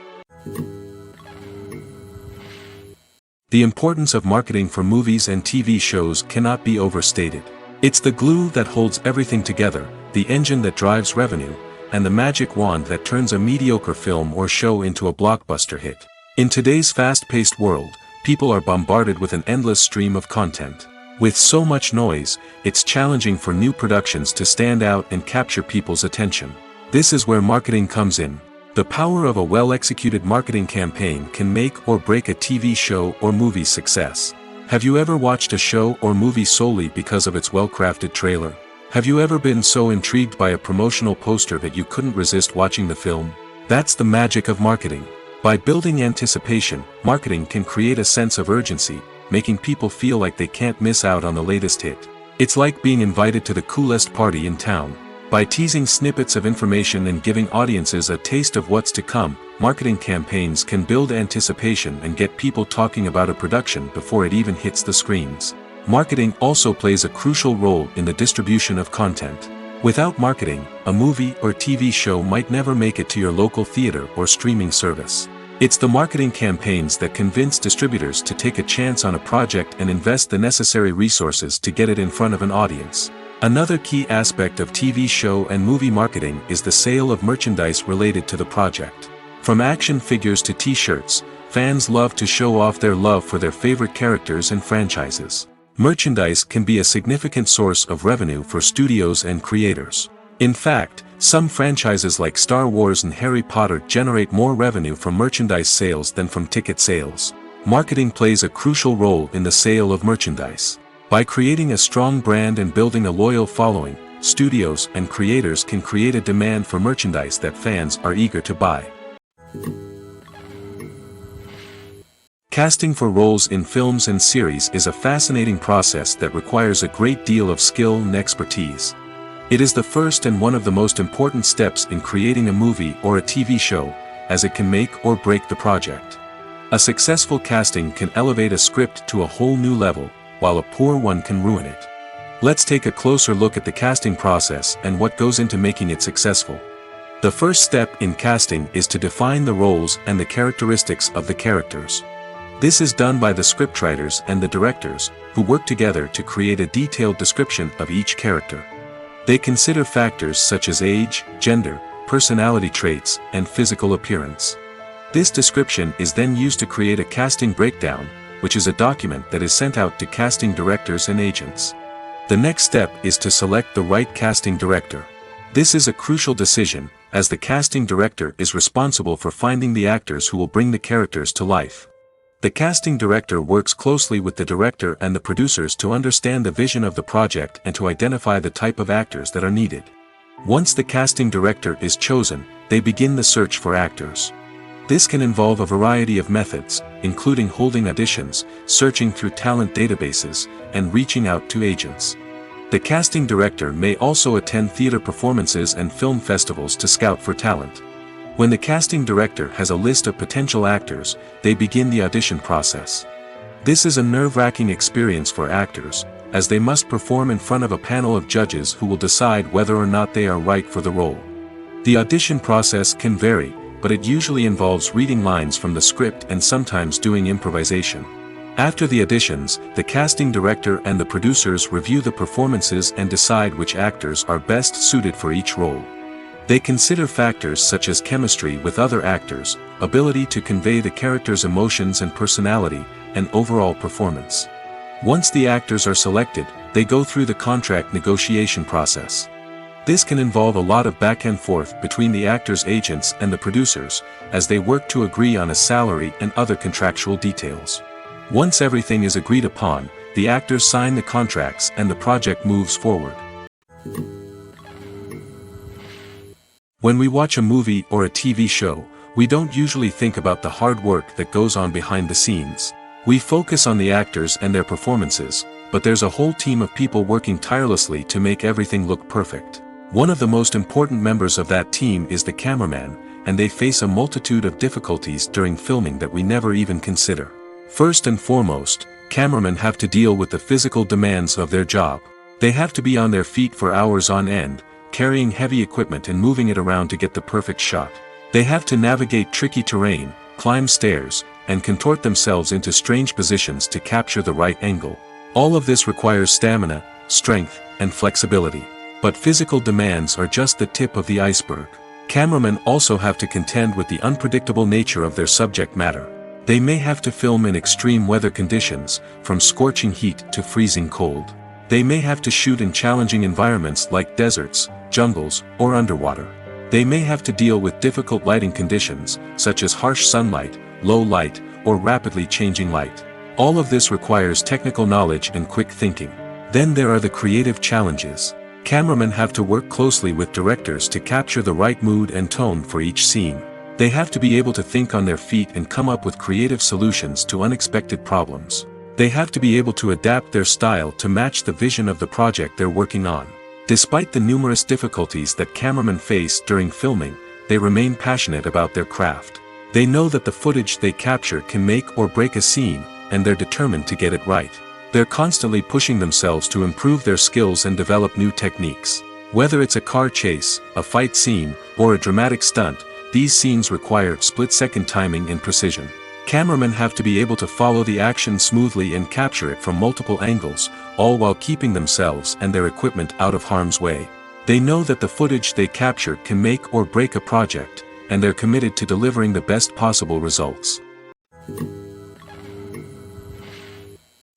The importance of marketing for movies and TV shows cannot be overstated. It's the glue that holds everything together, the engine that drives revenue, and the magic wand that turns a mediocre film or show into a blockbuster hit. In today's fast-paced world, people are bombarded with an endless stream of content. With so much noise, it's challenging for new productions to stand out and capture people's attention. This is where marketing comes in. The power of a well-executed marketing campaign can make or break a TV show or movie's success. Have you ever watched a show or movie solely because of its well-crafted trailer? Have you ever been so intrigued by a promotional poster that you couldn't resist watching the film? That's the magic of marketing. By building anticipation, marketing can create a sense of urgency, making people feel like they can't miss out on the latest hit. It's like being invited to the coolest party in town. By teasing snippets of information and giving audiences a taste of what's to come, marketing campaigns can build anticipation and get people talking about a production before it even hits the screens. Marketing also plays a crucial role in the distribution of content. Without marketing, a movie or TV show might never make it to your local theater or streaming service. It's the marketing campaigns that convince distributors to take a chance on a project and invest the necessary resources to get it in front of an audience. Another key aspect of TV show and movie marketing is the sale of merchandise related to the project. From action figures to t-shirts, fans love to show off their love for their favorite characters and franchises. Merchandise can be a significant source of revenue for studios and creators. In fact, some franchises like Star Wars and Harry Potter generate more revenue from merchandise sales than from ticket sales. Marketing plays a crucial role in the sale of merchandise. By creating a strong brand and building a loyal following, studios and creators can create a demand for merchandise that fans are eager to buy. Casting for roles in films and series is a fascinating process that requires a great deal of skill and expertise. It is the first and one of the most important steps in creating a movie or a TV show, as it can make or break the project. A successful casting can elevate a script to a whole new level, while a poor one can ruin it. Let's take a closer look at the casting process and what goes into making it successful. The first step in casting is to define the roles and the characteristics of the characters. This is done by the scriptwriters and the directors, who work together to create a detailed description of each character. They consider factors such as age, gender, personality traits, and physical appearance. This description is then used to create a casting breakdown, which is a document that is sent out to casting directors and agents. The next step is to select the right casting director. This is a crucial decision, as the casting director is responsible for finding the actors who will bring the characters to life. The casting director works closely with the director and the producers to understand the vision of the project and to identify the type of actors that are needed. Once the casting director is chosen, they begin the search for actors. This can involve a variety of methods, including holding auditions, searching through talent databases, and reaching out to agents. The casting director may also attend theater performances and film festivals to scout for talent. When the casting director has a list of potential actors, they begin the audition process. This is a nerve-wracking experience for actors, as they must perform in front of a panel of judges who will decide whether or not they are right for the role. The audition process can vary, but it usually involves reading lines from the script and sometimes doing improvisation. After the auditions, the casting director and the producers review the performances and decide which actors are best suited for each role. They consider factors such as chemistry with other actors, ability to convey the character's emotions and personality, and overall performance. Once the actors are selected, they go through the contract negotiation process. This can involve a lot of back and forth between the actors' agents and the producers, as they work to agree on a salary and other contractual details. Once everything is agreed upon, the actors sign the contracts and the project moves forward. When we watch a movie or a TV show, we don't usually think about the hard work that goes on behind the scenes. We focus on the actors and their performances, but there's a whole team of people working tirelessly to make everything look perfect. One of the most important members of that team is the cameraman, and they face a multitude of difficulties during filming that we never even consider. First and foremost, cameramen have to deal with the physical demands of their job. They have to be on their feet for hours on end, carrying heavy equipment and moving it around to get the perfect shot. They have to navigate tricky terrain, climb stairs, and contort themselves into strange positions to capture the right angle. All of this requires stamina, strength, and flexibility. But physical demands are just the tip of the iceberg. Cameramen also have to contend with the unpredictable nature of their subject matter. They may have to film in extreme weather conditions, from scorching heat to freezing cold. They may have to shoot in challenging environments like deserts, jungles, or underwater. They may have to deal with difficult lighting conditions, such as harsh sunlight, low light, or rapidly changing light. All of this requires technical knowledge and quick thinking. Then there are the creative challenges. Cameramen have to work closely with directors to capture the right mood and tone for each scene. They have to be able to think on their feet and come up with creative solutions to unexpected problems. They have to be able to adapt their style to match the vision of the project they're working on. Despite the numerous difficulties that cameramen face during filming, they remain passionate about their craft. They know that the footage they capture can make or break a scene, and they're determined to get it right. They're constantly pushing themselves to improve their skills and develop new techniques. Whether it's a car chase, a fight scene, or a dramatic stunt, these scenes require split-second timing and precision. Cameramen have to be able to follow the action smoothly and capture it from multiple angles, all while keeping themselves and their equipment out of harm's way. They know that the footage they capture can make or break a project, and they're committed to delivering the best possible results.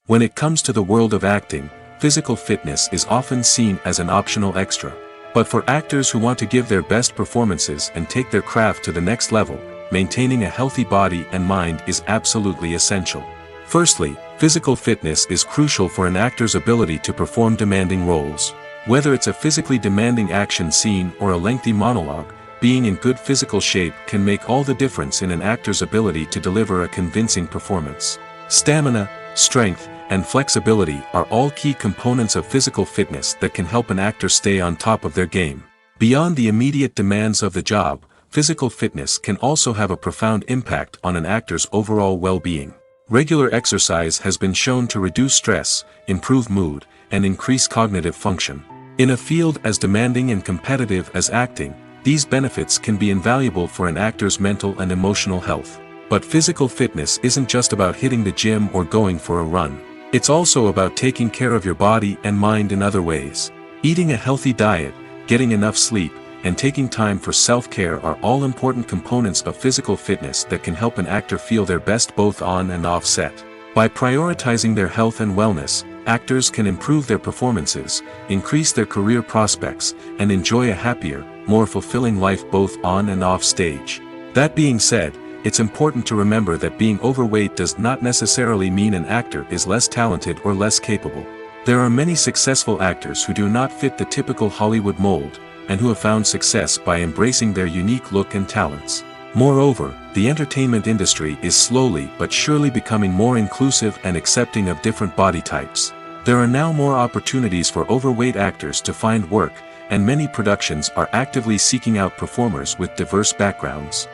When it comes to the world of acting, physical fitness is often seen as an optional extra. But for actors who want to give their best performances and take their craft to the next level, maintaining a healthy body and mind is absolutely essential. Firstly, physical fitness is crucial for an actor's ability to perform demanding roles. Whether it's a physically demanding action scene or a lengthy monologue, being in good physical shape can make all the difference in an actor's ability to deliver a convincing performance. Stamina, strength, and flexibility are all key components of physical fitness that can help an actor stay on top of their game. Beyond the immediate demands of the job, physical fitness can also have a profound impact on an actor's overall well-being. Regular exercise has been shown to reduce stress, improve mood, and increase cognitive function. In a field as demanding and competitive as acting, these benefits can be invaluable for an actor's mental and emotional health. But physical fitness isn't just about hitting the gym or going for a run. It's also about taking care of your body and mind in other ways. Eating a healthy diet, getting enough sleep, and taking time for self-care are all important components of physical fitness that can help an actor feel their best both on and off set. By prioritizing their health and wellness, actors can improve their performances, increase their career prospects, and enjoy a happier, more fulfilling life both on and off stage. That being said, it's important to remember that being overweight does not necessarily mean an actor is less talented or less capable. There are many successful actors who do not fit the typical Hollywood mold, and who have found success by embracing their unique look and talents. Moreover, the entertainment industry is slowly but surely becoming more inclusive and accepting of different body types. There are now more opportunities for overweight actors to find work, and many productions are actively seeking out performers with diverse backgrounds.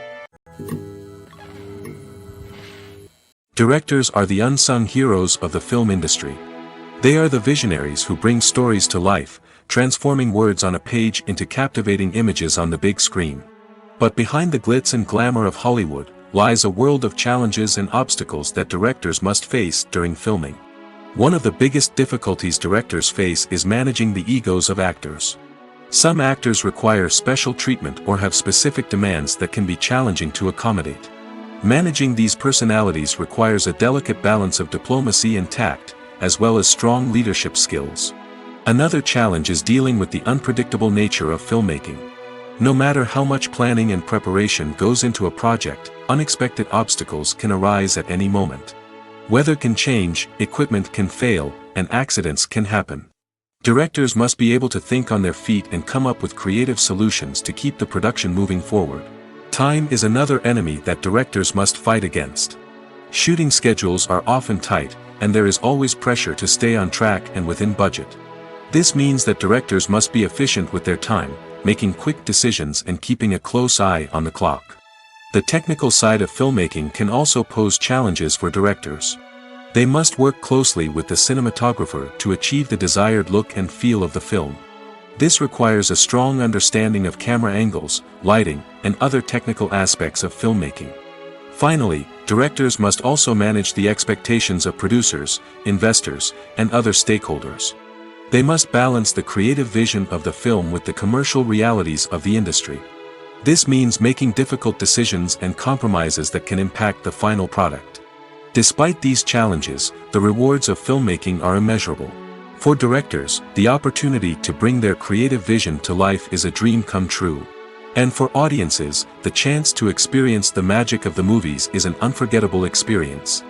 Directors are the unsung heroes of the film industry. They are the visionaries who bring stories to life, transforming words on a page into captivating images on the big screen. But behind the glitz and glamour of Hollywood, lies a world of challenges and obstacles that directors must face during filming. One of the biggest difficulties directors face is managing the egos of actors. Some actors require special treatment or have specific demands that can be challenging to accommodate. Managing these personalities requires a delicate balance of diplomacy and tact, as well as strong leadership skills. Another challenge is dealing with the unpredictable nature of filmmaking. No matter how much planning and preparation goes into a project, unexpected obstacles can arise at any moment. Weather can change, equipment can fail, and accidents can happen. Directors must be able to think on their feet and come up with creative solutions to keep the production moving forward. Time is another enemy that directors must fight against. Shooting schedules are often tight, and there is always pressure to stay on track and within budget. This means that directors must be efficient with their time, making quick decisions and keeping a close eye on the clock. The technical side of filmmaking can also pose challenges for directors. They must work closely with the cinematographer to achieve the desired look and feel of the film. This requires a strong understanding of camera angles, lighting, and other technical aspects of filmmaking. Finally, directors must also manage the expectations of producers, investors, and other stakeholders. They must balance the creative vision of the film with the commercial realities of the industry. This means making difficult decisions and compromises that can impact the final product. Despite these challenges, the rewards of filmmaking are immeasurable. For directors, the opportunity to bring their creative vision to life is a dream come true. And for audiences, the chance to experience the magic of the movies is an unforgettable experience.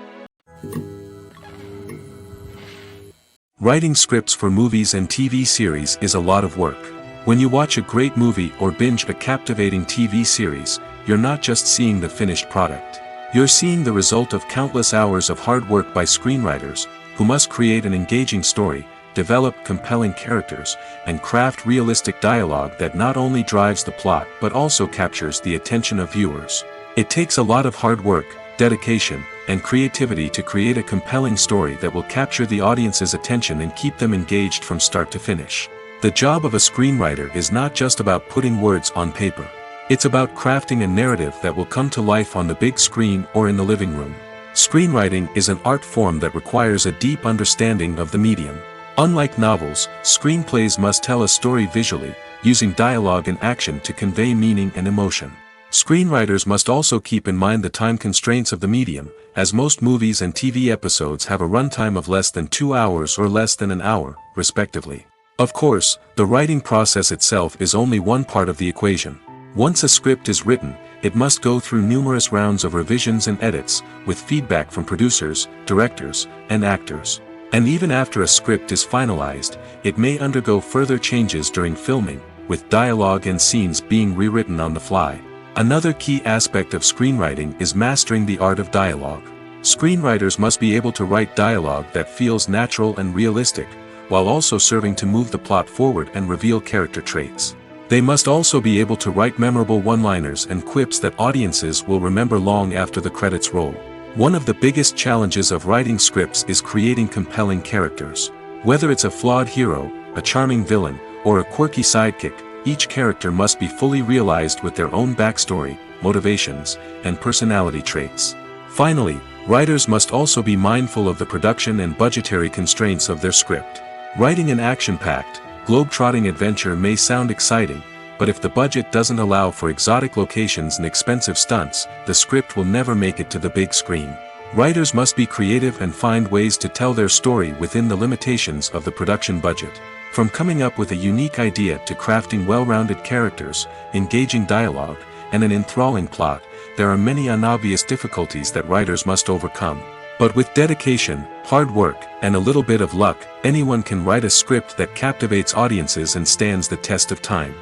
Writing scripts for movies and TV series is a lot of work. When you watch a great movie or binge a captivating TV series, you're not just seeing the finished product. You're seeing the result of countless hours of hard work by screenwriters, who must create an engaging story, develop compelling characters, and craft realistic dialogue that not only drives the plot but also captures the attention of viewers. It takes a lot of hard work, dedication, and creativity to create a compelling story that will capture the audience's attention and keep them engaged from start to finish. The job of a screenwriter is not just about putting words on paper. It's about crafting a narrative that will come to life on the big screen or in the living room. Screenwriting is an art form that requires a deep understanding of the medium. Unlike novels, screenplays must tell a story visually, using dialogue and action to convey meaning and emotion. Screenwriters must also keep in mind the time constraints of the medium, as most movies and TV episodes have a runtime of less than 2 hours or less than an hour, respectively. Of course, the writing process itself is only one part of the equation. Once a script is written, it must go through numerous rounds of revisions and edits, with feedback from producers, directors, and actors. And even after a script is finalized, it may undergo further changes during filming, with dialogue and scenes being rewritten on the fly. Another key aspect of screenwriting is mastering the art of dialogue. Screenwriters must be able to write dialogue that feels natural and realistic, while also serving to move the plot forward and reveal character traits. They must also be able to write memorable one-liners and quips that audiences will remember long after the credits roll. One of the biggest challenges of writing scripts is creating compelling characters. Whether it's a flawed hero, a charming villain, or a quirky sidekick, each character must be fully realized with their own backstory, motivations, and personality traits. Finally, writers must also be mindful of the production and budgetary constraints of their script. Writing an action-packed, globe-trotting adventure may sound exciting, but if the budget doesn't allow for exotic locations and expensive stunts, the script will never make it to the big screen. Writers must be creative and find ways to tell their story within the limitations of the production budget. From coming up with a unique idea to crafting well-rounded characters, engaging dialogue, and an enthralling plot, there are many unobvious difficulties that writers must overcome. But with dedication, hard work, and a little bit of luck, anyone can write a script that captivates audiences and stands the test of time.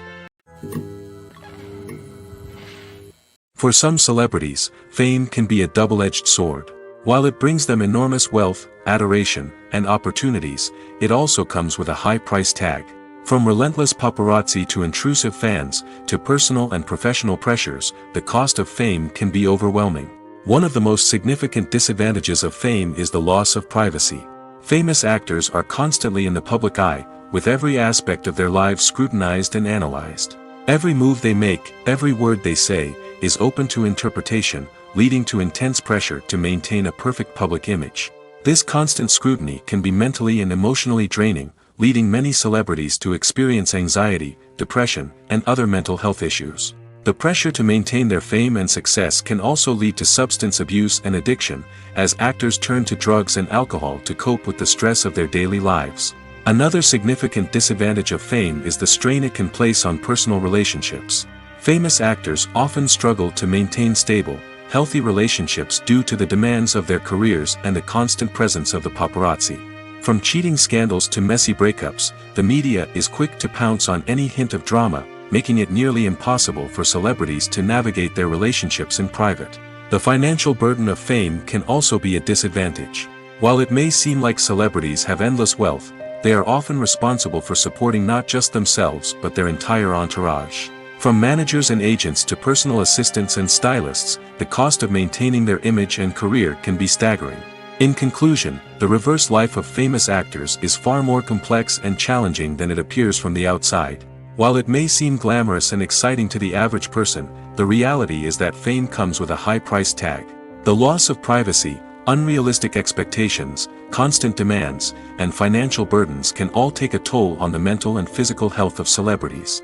For some celebrities, fame can be a double-edged sword. While it brings them enormous wealth, adoration, and opportunities, it also comes with a high price tag. From relentless paparazzi to intrusive fans, to personal and professional pressures, the cost of fame can be overwhelming. One of the most significant disadvantages of fame is the loss of privacy. Famous actors are constantly in the public eye, with every aspect of their lives scrutinized and analyzed. Every move they make, every word they say, is open to interpretation, leading to intense pressure to maintain a perfect public image. This constant scrutiny can be mentally and emotionally draining, leading many celebrities to experience anxiety, depression, and other mental health issues. The pressure to maintain their fame and success can also lead to substance abuse and addiction, as actors turn to drugs and alcohol to cope with the stress of their daily lives. Another significant disadvantage of fame is the strain it can place on personal relationships. Famous actors often struggle to maintain stable, healthy relationships due to the demands of their careers and the constant presence of the paparazzi. From cheating scandals to messy breakups, the media is quick to pounce on any hint of drama, making it nearly impossible for celebrities to navigate their relationships in private. The financial burden of fame can also be a disadvantage. While it may seem like celebrities have endless wealth, they are often responsible for supporting not just themselves but their entire entourage. From managers and agents to personal assistants and stylists, the cost of maintaining their image and career can be staggering. In conclusion, the reverse life of famous actors is far more complex and challenging than it appears from the outside. While it may seem glamorous and exciting to the average person, the reality is that fame comes with a high price tag. The loss of privacy, unrealistic expectations, constant demands, and financial burdens can all take a toll on the mental and physical health of celebrities.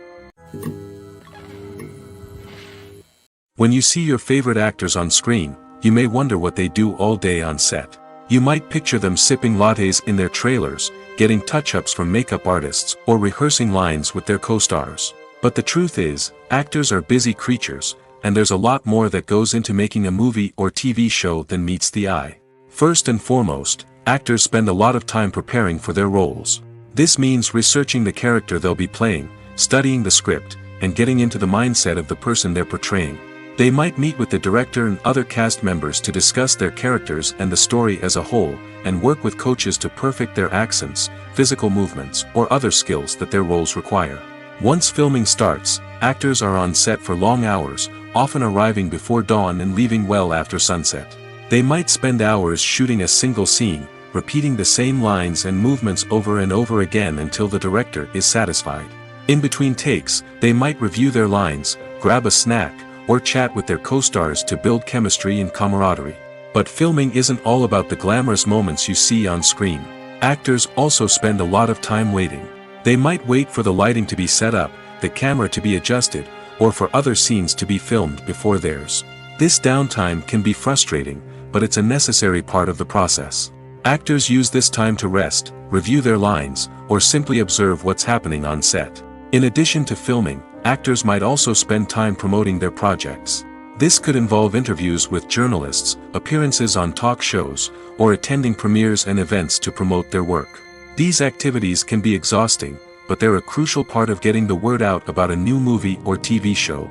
When you see your favorite actors on screen, you may wonder what they do all day on set. You might picture them sipping lattes in their trailers, getting touch-ups from makeup artists, or rehearsing lines with their co-stars. But the truth is, actors are busy creatures, and there's a lot more that goes into making a movie or TV show than meets the eye. First and foremost, actors spend a lot of time preparing for their roles. This means researching the character they'll be playing, studying the script, and getting into the mindset of the person they're portraying. They might meet with the director and other cast members to discuss their characters and the story as a whole, and work with coaches to perfect their accents, physical movements, or other skills that their roles require. Once filming starts, actors are on set for long hours, often arriving before dawn and leaving well after sunset. They might spend hours shooting a single scene, repeating the same lines and movements over and over again until the director is satisfied. In between takes, they might review their lines, grab a snack, or chat with their co-stars to build chemistry and camaraderie. But filming isn't all about the glamorous moments you see on screen. Actors also spend a lot of time waiting. They might wait for the lighting to be set up, the camera to be adjusted, or for other scenes to be filmed before theirs. This downtime can be frustrating, but it's a necessary part of the process. Actors use this time to rest, review their lines, or simply observe what's happening on set. In addition to filming, actors might also spend time promoting their projects. This could involve interviews with journalists, appearances on talk shows, or attending premieres and events to promote their work. These activities can be exhausting, but they're a crucial part of getting the word out about a new movie or TV show.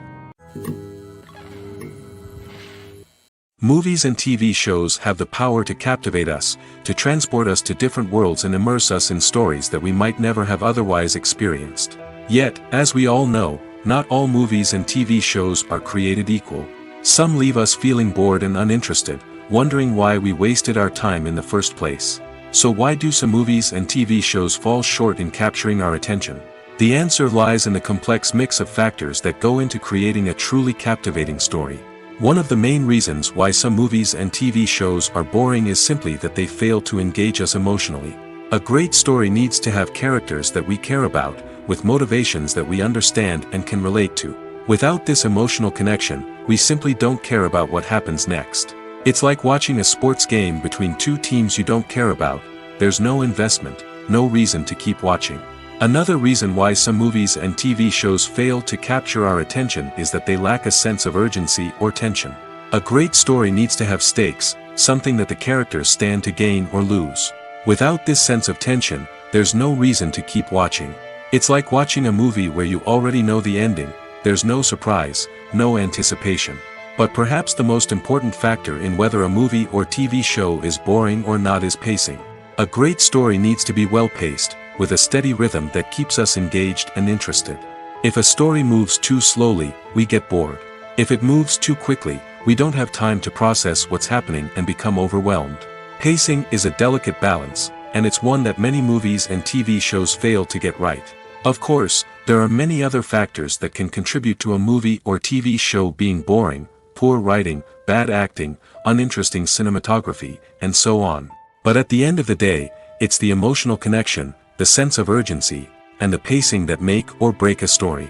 Movies and TV shows have the power to captivate us, to transport us to different worlds and immerse us in stories that we might never have otherwise experienced. Yet, as we all know, not all movies and TV shows are created equal. Some leave us feeling bored and uninterested, wondering why we wasted our time in the first place. So why do some movies and TV shows fall short in capturing our attention? The answer lies in the complex mix of factors that go into creating a truly captivating story. One of the main reasons why some movies and TV shows are boring is simply that they fail to engage us emotionally. A great story needs to have characters that we care about, with motivations that we understand and can relate to. Without this emotional connection, we simply don't care about what happens next. It's like watching a sports game between two teams you don't care about. There's no investment, no reason to keep watching. Another reason why some movies and TV shows fail to capture our attention is that they lack a sense of urgency or tension. A great story needs to have stakes, something that the characters stand to gain or lose. Without this sense of tension, there's no reason to keep watching. It's like watching a movie where you already know the ending, there's no surprise, no anticipation. But perhaps the most important factor in whether a movie or TV show is boring or not is pacing. A great story needs to be well-paced, with a steady rhythm that keeps us engaged and interested. If a story moves too slowly, we get bored. If it moves too quickly, we don't have time to process what's happening and become overwhelmed. Pacing is a delicate balance, and it's one that many movies and TV shows fail to get right. Of course, there are many other factors that can contribute to a movie or TV show being boring: poor writing, bad acting, uninteresting cinematography, and so on. But at the end of the day, it's the emotional connection, the sense of urgency, and the pacing that make or break a story.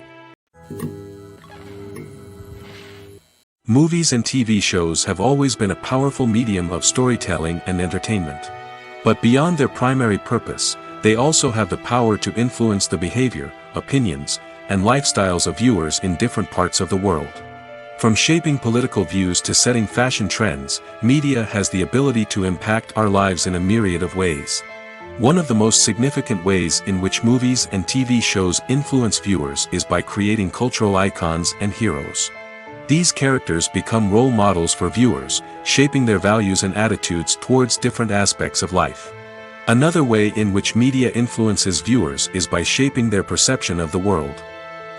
Movies and TV shows have always been a powerful medium of storytelling and entertainment. But beyond their primary purpose, they also have the power to influence the behavior, opinions, and lifestyles of viewers in different parts of the world. From shaping political views to setting fashion trends, media has the ability to impact our lives in a myriad of ways. One of the most significant ways in which movies and TV shows influence viewers is by creating cultural icons and heroes. These characters become role models for viewers, shaping their values and attitudes towards different aspects of life. Another way in which media influences viewers is by shaping their perception of the world.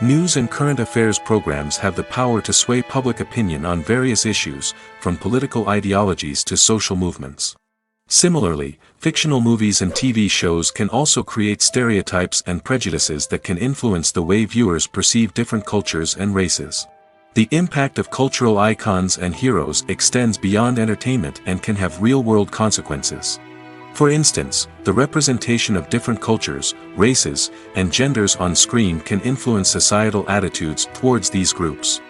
News and current affairs programs have the power to sway public opinion on various issues, from political ideologies to social movements. Similarly, fictional movies and TV shows can also create stereotypes and prejudices that can influence the way viewers perceive different cultures and races. The impact of cultural icons and heroes extends beyond entertainment and can have real-world consequences. For instance, the representation of different cultures, races, and genders on screen can influence societal attitudes towards these groups.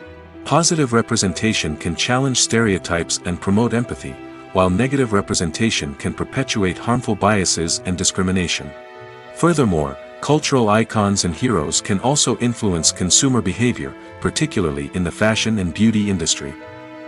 Positive representation can challenge stereotypes and promote empathy, while negative representation can perpetuate harmful biases and discrimination. Furthermore, cultural icons and heroes can also influence consumer behavior, particularly in the fashion and beauty industry.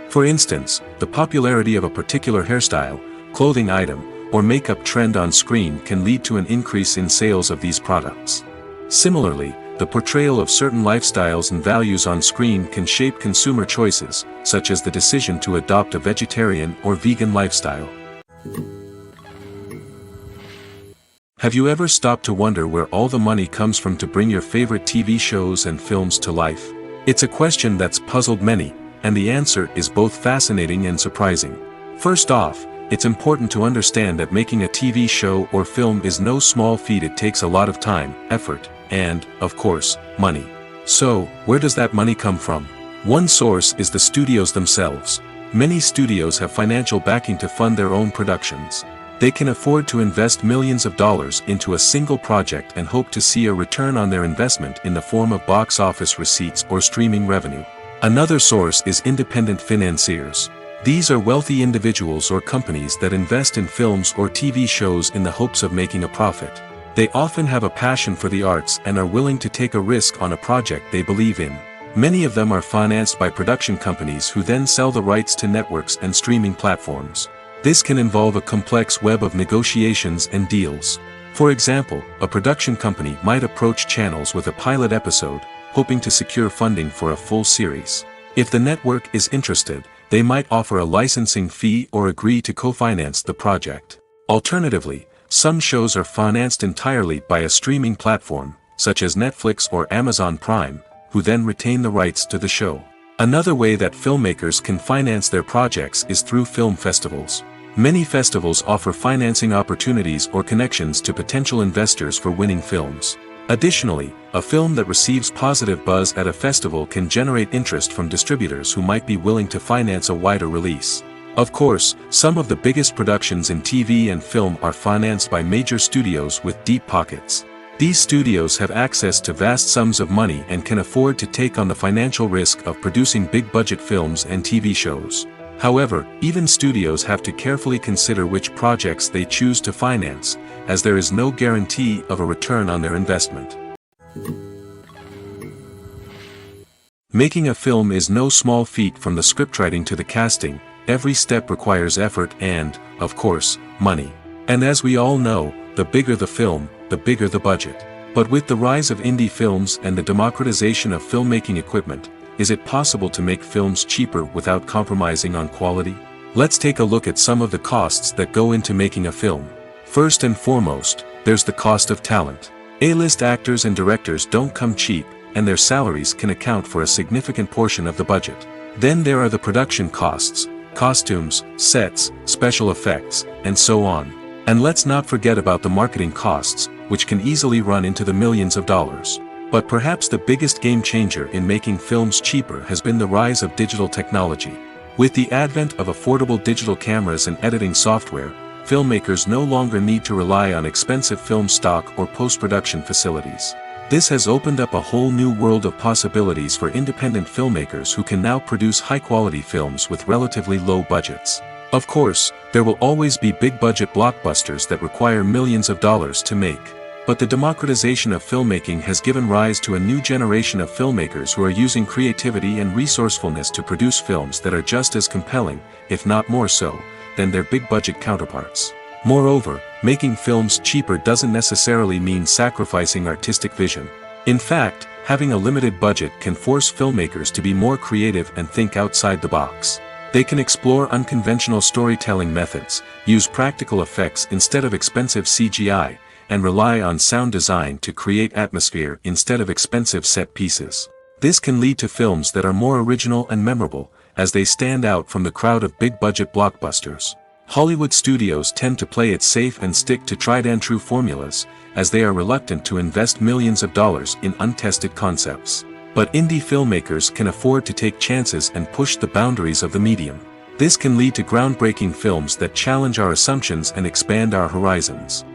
For instance, the popularity of a particular hairstyle, clothing item, or makeup trend on screen can lead to an increase in sales of these products. Similarly, the portrayal of certain lifestyles and values on screen can shape consumer choices, such as the decision to adopt a vegetarian or vegan lifestyle. Have you ever stopped to wonder where all the money comes from to bring your favorite TV shows and films to life? It's a question that's puzzled many, and the answer is both fascinating and surprising. First off, it's important to understand that making a TV show or film is no small feat. It takes a lot of time, effort, and, of course, money. So, where does that money come from? One source is the studios themselves. Many studios have financial backing to fund their own productions. They can afford to invest millions of dollars into a single project and hope to see a return on their investment in the form of box office receipts or streaming revenue. Another source is independent financiers. These are wealthy individuals or companies that invest in films or TV shows in the hopes of making a profit. They often have a passion for the arts and are willing to take a risk on a project they believe in. Many of them are financed by production companies who then sell the rights to networks and streaming platforms. This can involve a complex web of negotiations and deals. For example, a production company might approach channels with a pilot episode, hoping to secure funding for a full series. If the network is interested, they might offer a licensing fee or agree to co-finance the project. Alternatively, some shows are financed entirely by a streaming platform, such as Netflix or Amazon Prime, who then retain the rights to the show. Another way that filmmakers can finance their projects is through film festivals. Many festivals offer financing opportunities or connections to potential investors for winning films. Additionally, a film that receives positive buzz at a festival can generate interest from distributors who might be willing to finance a wider release. Of course, some of the biggest productions in TV and film are financed by major studios with deep pockets. These studios have access to vast sums of money and can afford to take on the financial risk of producing big-budget films and TV shows. However, even studios have to carefully consider which projects they choose to finance, as there is no guarantee of a return on their investment. Making a film is no small feat. From the scriptwriting to the casting, every step requires effort and, of course, money. And as we all know, the bigger the film, the bigger the budget. But with the rise of indie films and the democratization of filmmaking equipment, is it possible to make films cheaper without compromising on quality? Let's take a look at some of the costs that go into making a film. First and foremost, there's the cost of talent. A-list actors and directors don't come cheap, and their salaries can account for a significant portion of the budget. Then there are the production costs, costumes, sets, special effects, and so on. And let's not forget about the marketing costs, which can easily run into the millions of dollars. But perhaps the biggest game changer in making films cheaper has been the rise of digital technology. With the advent of affordable digital cameras and editing software, filmmakers no longer need to rely on expensive film stock or post-production facilities. This has opened up a whole new world of possibilities for independent filmmakers who can now produce high-quality films with relatively low budgets. Of course, there will always be big-budget blockbusters that require millions of dollars to make. But the democratization of filmmaking has given rise to a new generation of filmmakers who are using creativity and resourcefulness to produce films that are just as compelling, if not more so, than their big-budget counterparts. Moreover, making films cheaper doesn't necessarily mean sacrificing artistic vision. In fact, having a limited budget can force filmmakers to be more creative and think outside the box. They can explore unconventional storytelling methods, use practical effects instead of expensive CGI, and rely on sound design to create atmosphere instead of expensive set pieces. This can lead to films that are more original and memorable, as they stand out from the crowd of big-budget blockbusters. Hollywood studios tend to play it safe and stick to tried-and-true formulas, as they are reluctant to invest millions of dollars in untested concepts. But indie filmmakers can afford to take chances and push the boundaries of the medium. This can lead to groundbreaking films that challenge our assumptions and expand our horizons.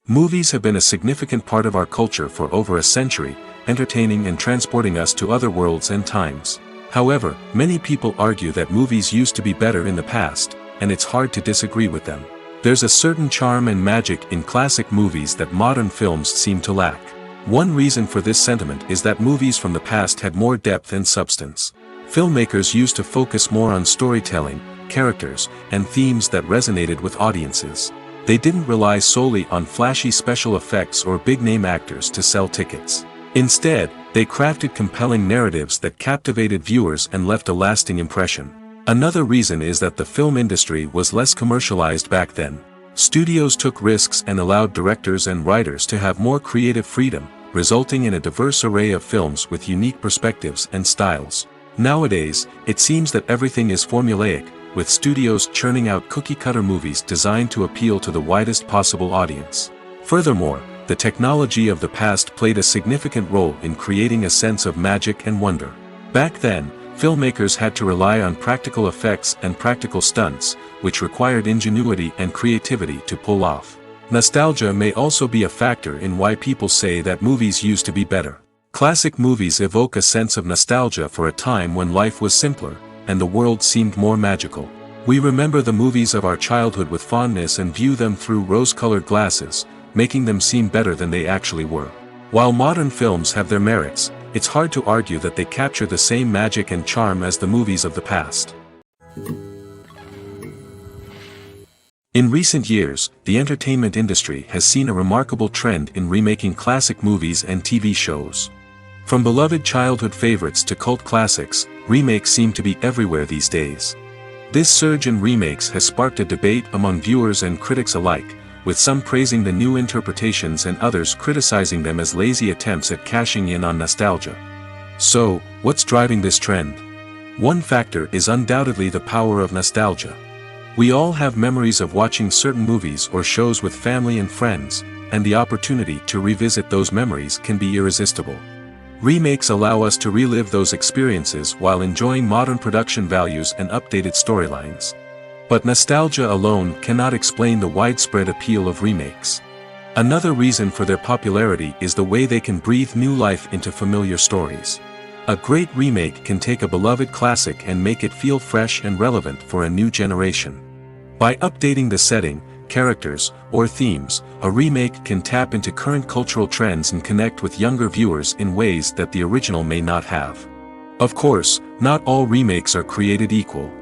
Movies have been a significant part of our culture for over a century, entertaining and transporting us to other worlds and times. However, many people argue that movies used to be better in the past, and it's hard to disagree with them. There's a certain charm and magic in classic movies that modern films seem to lack. One reason for this sentiment is that movies from the past had more depth and substance. Filmmakers used to focus more on storytelling, characters, and themes that resonated with audiences. They didn't rely solely on flashy special effects or big-name actors to sell tickets. Instead, they crafted compelling narratives that captivated viewers and left a lasting impression. Another reason is that the film industry was less commercialized back then. Studios took risks and allowed directors and writers to have more creative freedom, resulting in a diverse array of films with unique perspectives and styles. Nowadays, it seems that everything is formulaic, with studios churning out cookie-cutter movies designed to appeal to the widest possible audience. Furthermore, the technology of the past played a significant role in creating a sense of magic and wonder. Back then, filmmakers had to rely on practical effects and practical stunts, which required ingenuity and creativity to pull off. Nostalgia may also be a factor in why people say that movies used to be better. Classic movies evoke a sense of nostalgia for a time when life was simpler, and the world seemed more magical. We remember the movies of our childhood with fondness and view them through rose-colored glasses, making them seem better than they actually were. While modern films have their merits, it's hard to argue that they capture the same magic and charm as the movies of the past. In recent years, the entertainment industry has seen a remarkable trend in remaking classic movies and TV shows. From beloved childhood favorites to cult classics, remakes seem to be everywhere these days. This surge in remakes has sparked a debate among viewers and critics alike, with some praising the new interpretations and others criticizing them as lazy attempts at cashing in on nostalgia. So, what's driving this trend? One factor is undoubtedly the power of nostalgia. We all have memories of watching certain movies or shows with family and friends, and the opportunity to revisit those memories can be irresistible. Remakes allow us to relive those experiences while enjoying modern production values and updated storylines. But nostalgia alone cannot explain the widespread appeal of remakes. Another reason for their popularity is the way they can breathe new life into familiar stories. A great remake can take a beloved classic and make it feel fresh and relevant for a new generation. By updating the setting, characters, or themes, a remake can tap into current cultural trends and connect with younger viewers in ways that the original may not have. Of course, not all remakes are created equal.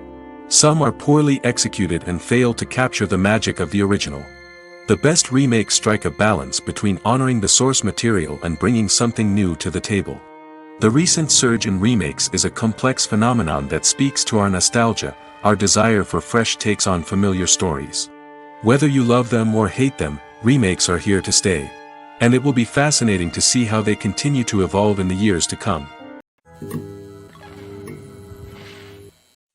Some are poorly executed and fail to capture the magic of the original. The best remakes strike a balance between honoring the source material and bringing something new to the table. The recent surge in remakes is a complex phenomenon that speaks to our nostalgia, our desire for fresh takes on familiar stories. Whether you love them or hate them, remakes are here to stay. And it will be fascinating to see how they continue to evolve in the years to come.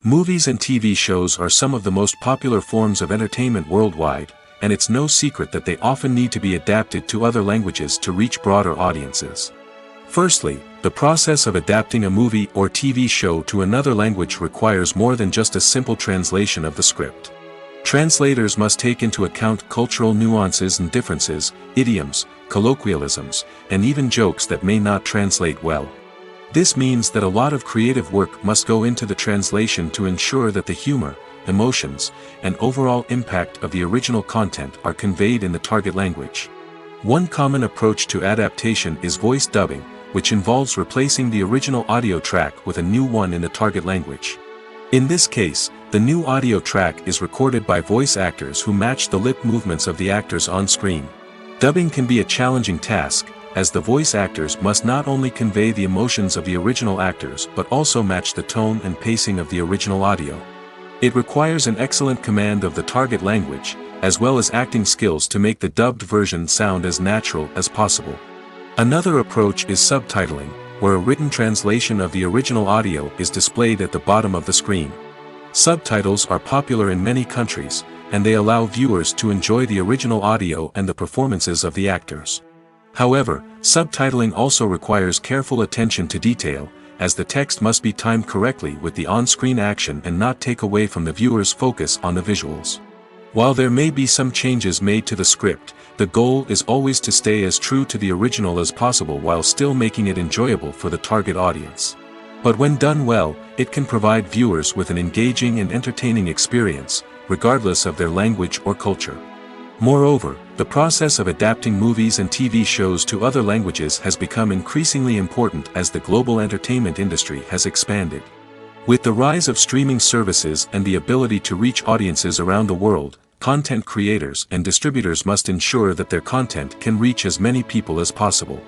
Movies and TV shows are some of the most popular forms of entertainment worldwide, and it's no secret that they often need to be adapted to other languages to reach broader audiences. Firstly, the process of adapting a movie or TV show to another language requires more than just a simple translation of the script. Translators must take into account cultural nuances and differences, idioms, colloquialisms, and even jokes that may not translate well. This means that a lot of creative work must go into the translation to ensure that the humor, emotions, and overall impact of the original content are conveyed in the target language. One common approach to adaptation is voice dubbing, which involves replacing the original audio track with a new one in the target language. In this case, The new audio track is recorded by voice actors who match the lip movements of the actors on screen. Dubbing can be a challenging task, as the voice actors must not only convey the emotions of the original actors but also match the tone and pacing of the original audio. It requires an excellent command of the target language, as well as acting skills to make the dubbed version sound as natural as possible. Another approach is subtitling, where a written translation of the original audio is displayed at the bottom of the screen. Subtitles are popular in many countries, and they allow viewers to enjoy the original audio and the performances of the actors. However, subtitling also requires careful attention to detail, as the text must be timed correctly with the on-screen action and not take away from the viewer's focus on the visuals. While there may be some changes made to the script, the goal is always to stay as true to the original as possible while still making it enjoyable for the target audience. But when done well, it can provide viewers with an engaging and entertaining experience, regardless of their language or culture. Moreover, the process of adapting movies and TV shows to other languages has become increasingly important as the global entertainment industry has expanded. With the rise of streaming services and the ability to reach audiences around the world, content creators and distributors must ensure that their content can reach as many people as possible.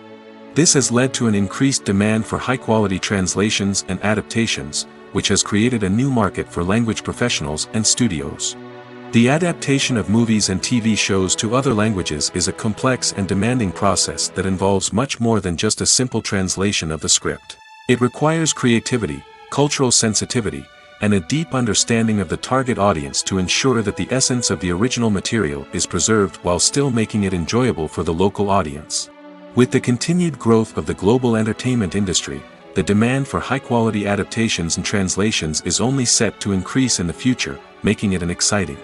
This has led to an increased demand for high-quality translations and adaptations, which has created a new market for language professionals and studios. The adaptation of movies and TV shows to other languages is a complex and demanding process that involves much more than just a simple translation of the script. It requires creativity, cultural sensitivity, and a deep understanding of the target audience to ensure that the essence of the original material is preserved while still making it enjoyable for the local audience. With the continued growth of the global entertainment industry, the demand for high-quality adaptations and translations is only set to increase in the future, making it an exciting.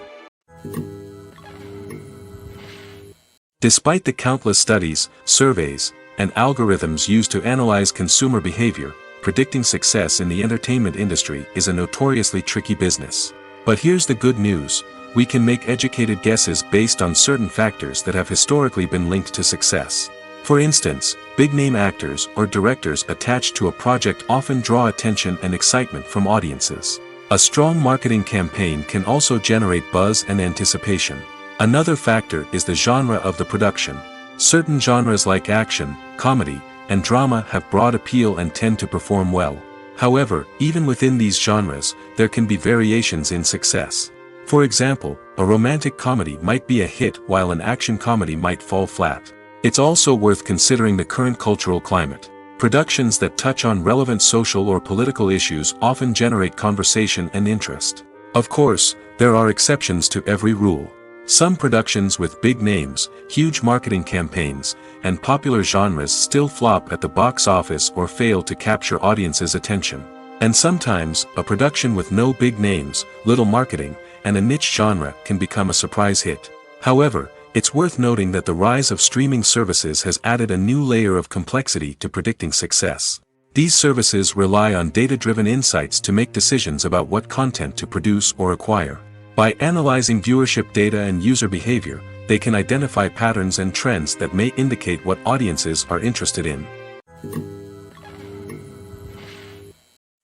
Despite the countless studies, surveys, and algorithms used to analyze consumer behavior, predicting success in the entertainment industry is a notoriously tricky business. But here's the good news: we can make educated guesses based on certain factors that have historically been linked to success. For instance, big-name actors or directors attached to a project often draw attention and excitement from audiences. A strong marketing campaign can also generate buzz and anticipation. Another factor is the genre of the production. Certain genres like action, comedy, and drama have broad appeal and tend to perform well. However, even within these genres, there can be variations in success. For example, a romantic comedy might be a hit while an action comedy might fall flat. It's also worth considering the current cultural climate. Productions that touch on relevant social or political issues often generate conversation and interest. Of course, there are exceptions to every rule. Some productions with big names, huge marketing campaigns, and popular genres still flop at the box office or fail to capture audiences' attention. And sometimes, a production with no big names, little marketing, and a niche genre can become a surprise hit. However, it's worth noting that the rise of streaming services has added a new layer of complexity to predicting success. These services rely on data-driven insights to make decisions about what content to produce or acquire. By analyzing viewership data and user behavior, they can identify patterns and trends that may indicate what audiences are interested in.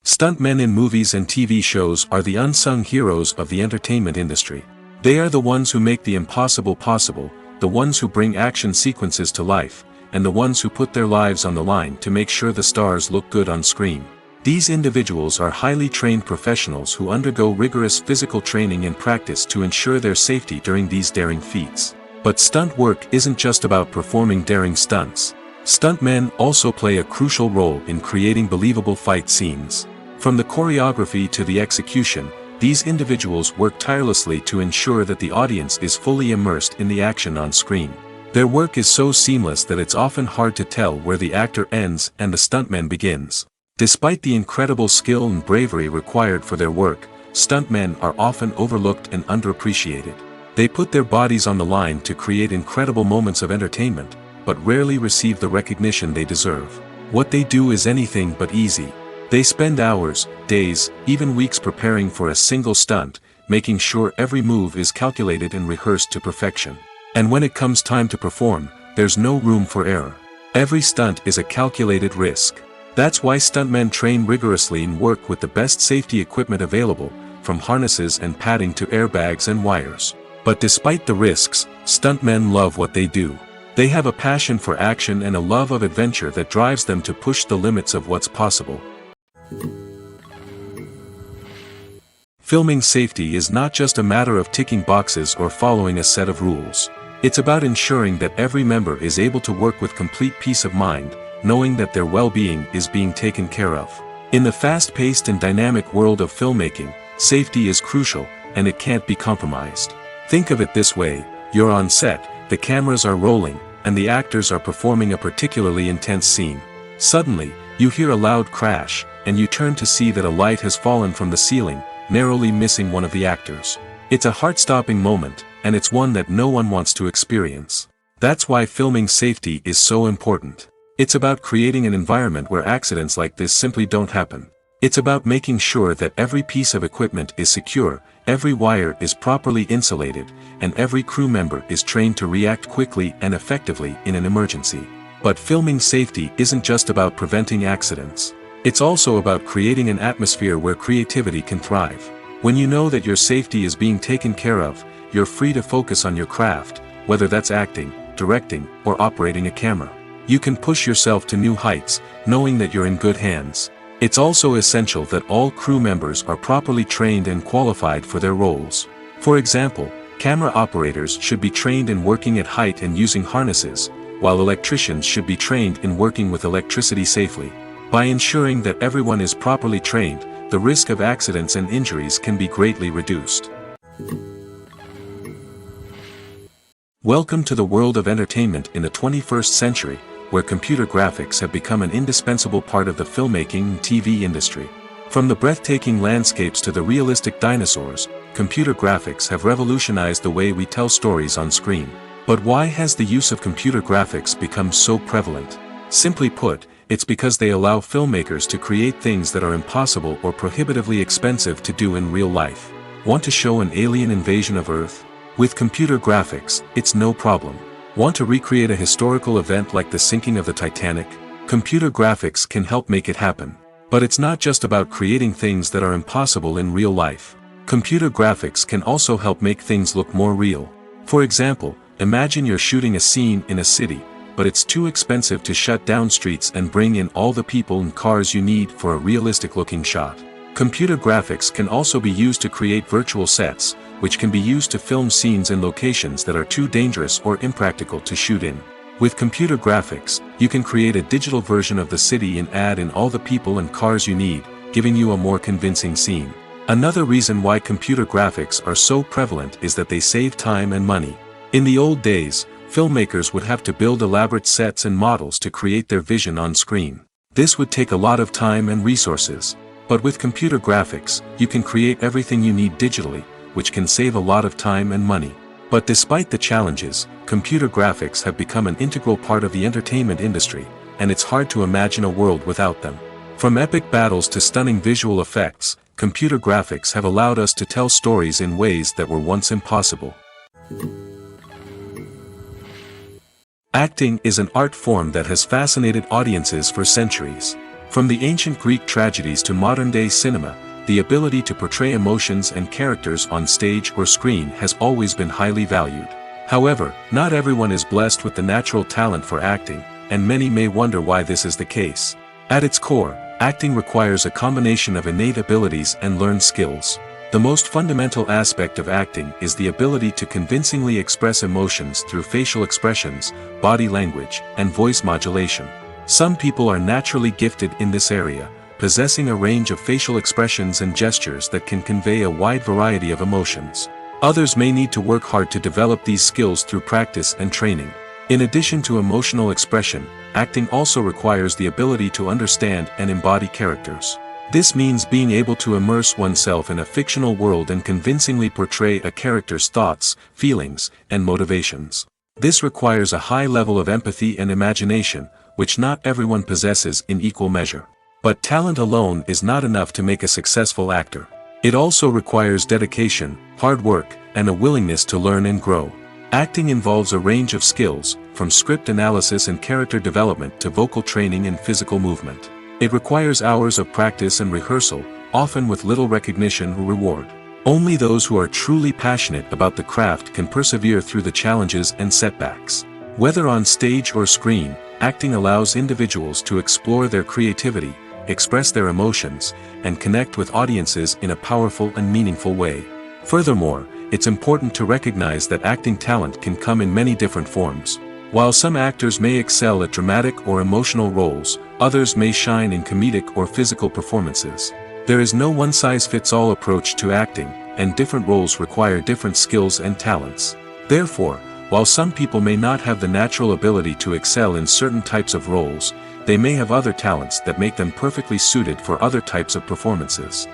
Stuntmen in movies and TV shows are the unsung heroes of the entertainment industry. They are the ones who make the impossible possible, the ones who bring action sequences to life, and the ones who put their lives on the line to make sure the stars look good on screen. These individuals are highly trained professionals who undergo rigorous physical training and practice to ensure their safety during these daring feats. But stunt work isn't just about performing daring stunts. Stuntmen also play a crucial role in creating believable fight scenes. From the choreography to the execution, these individuals work tirelessly to ensure that the audience is fully immersed in the action on screen. Their work is so seamless that it's often hard to tell where the actor ends and the stuntman begins. Despite the incredible skill and bravery required for their work, stuntmen are often overlooked and underappreciated. They put their bodies on the line to create incredible moments of entertainment, but rarely receive the recognition they deserve. What they do is anything but easy. They spend hours, days, even weeks preparing for a single stunt, making sure every move is calculated and rehearsed to perfection. And when it comes time to perform, there's no room for error. Every stunt is a calculated risk. That's why stuntmen train rigorously and work with the best safety equipment available, from harnesses and padding to airbags and wires. But despite the risks, stuntmen love what they do. They have a passion for action and a love of adventure that drives them to push the limits of what's possible. Filming safety is not just a matter of ticking boxes or following a set of rules. It's about ensuring that every member is able to work with complete peace of mind, knowing that their well-being is being taken care of. In the fast-paced and dynamic world of filmmaking, safety is crucial, and it can't be compromised. Think of it this way: you're on set, the cameras are rolling, and the actors are performing a particularly intense scene. Suddenly, you hear a loud crash, and you turn to see that a light has fallen from the ceiling, narrowly missing one of the actors. It's a heart-stopping moment, and it's one that no one wants to experience. That's why filming safety is so important. It's about creating an environment where accidents like this simply don't happen. It's about making sure that every piece of equipment is secure, every wire is properly insulated, and every crew member is trained to react quickly and effectively in an emergency. But filming safety isn't just about preventing accidents. It's also about creating an atmosphere where creativity can thrive. When you know that your safety is being taken care of, you're free to focus on your craft, whether that's acting, directing, or operating a camera. You can push yourself to new heights, knowing that you're in good hands. It's also essential that all crew members are properly trained and qualified for their roles. For example, camera operators should be trained in working at height and using harnesses, while electricians should be trained in working with electricity safely. By ensuring that everyone is properly trained, the risk of accidents and injuries can be greatly reduced. Welcome to the world of entertainment in the 21st century, where computer graphics have become an indispensable part of the filmmaking and TV industry. From the breathtaking landscapes to the realistic dinosaurs, computer graphics have revolutionized the way we tell stories on screen. But why has the use of computer graphics become so prevalent? Simply put, it's because they allow filmmakers to create things that are impossible or prohibitively expensive to do in real life. Want to show an alien invasion of Earth? With computer graphics, it's no problem. Want to recreate a historical event like the sinking of the Titanic? Computer graphics can help make it happen. But it's not just about creating things that are impossible in real life. Computer graphics can also help make things look more real. For example, imagine you're shooting a scene in a city, but it's too expensive to shut down streets and bring in all the people and cars you need for a realistic-looking shot. Computer graphics can also be used to create virtual sets, which can be used to film scenes in locations that are too dangerous or impractical to shoot in. With computer graphics, you can create a digital version of the city and add in all the people and cars you need, giving you a more convincing scene. Another reason why computer graphics are so prevalent is that they save time and money. In the old days, filmmakers would have to build elaborate sets and models to create their vision on screen. This would take a lot of time and resources. But with computer graphics, you can create everything you need digitally, which can save a lot of time and money. But despite the challenges, computer graphics have become an integral part of the entertainment industry, and it's hard to imagine a world without them. From epic battles to stunning visual effects, computer graphics have allowed us to tell stories in ways that were once impossible. Acting is an art form that has fascinated audiences for centuries. From the ancient Greek tragedies to modern-day cinema, the ability to portray emotions and characters on stage or screen has always been highly valued. However, not everyone is blessed with the natural talent for acting, and many may wonder why this is the case. At its core, acting requires a combination of innate abilities and learned skills. The most fundamental aspect of acting is the ability to convincingly express emotions through facial expressions, body language, and voice modulation. Some people are naturally gifted in this area, possessing a range of facial expressions and gestures that can convey a wide variety of emotions. Others may need to work hard to develop these skills through practice and training. In addition to emotional expression, acting also requires the ability to understand and embody characters. This means being able to immerse oneself in a fictional world and convincingly portray a character's thoughts, feelings, and motivations. This requires a high level of empathy and imagination, which not everyone possesses in equal measure. But talent alone is not enough to make a successful actor. It also requires dedication, hard work, and a willingness to learn and grow. Acting involves a range of skills, from script analysis and character development to vocal training and physical movement. It requires hours of practice and rehearsal, often with little recognition or reward. Only those who are truly passionate about the craft can persevere through the challenges and setbacks. Whether on stage or screen, acting allows individuals to explore their creativity, express their emotions, and connect with audiences in a powerful and meaningful way. Furthermore, it's important to recognize that acting talent can come in many different forms. While some actors may excel at dramatic or emotional roles, others may shine in comedic or physical performances. There is no one-size-fits-all approach to acting, and different roles require different skills and talents. Therefore, while some people may not have the natural ability to excel in certain types of roles, they may have other talents that make them perfectly suited for other types of performances.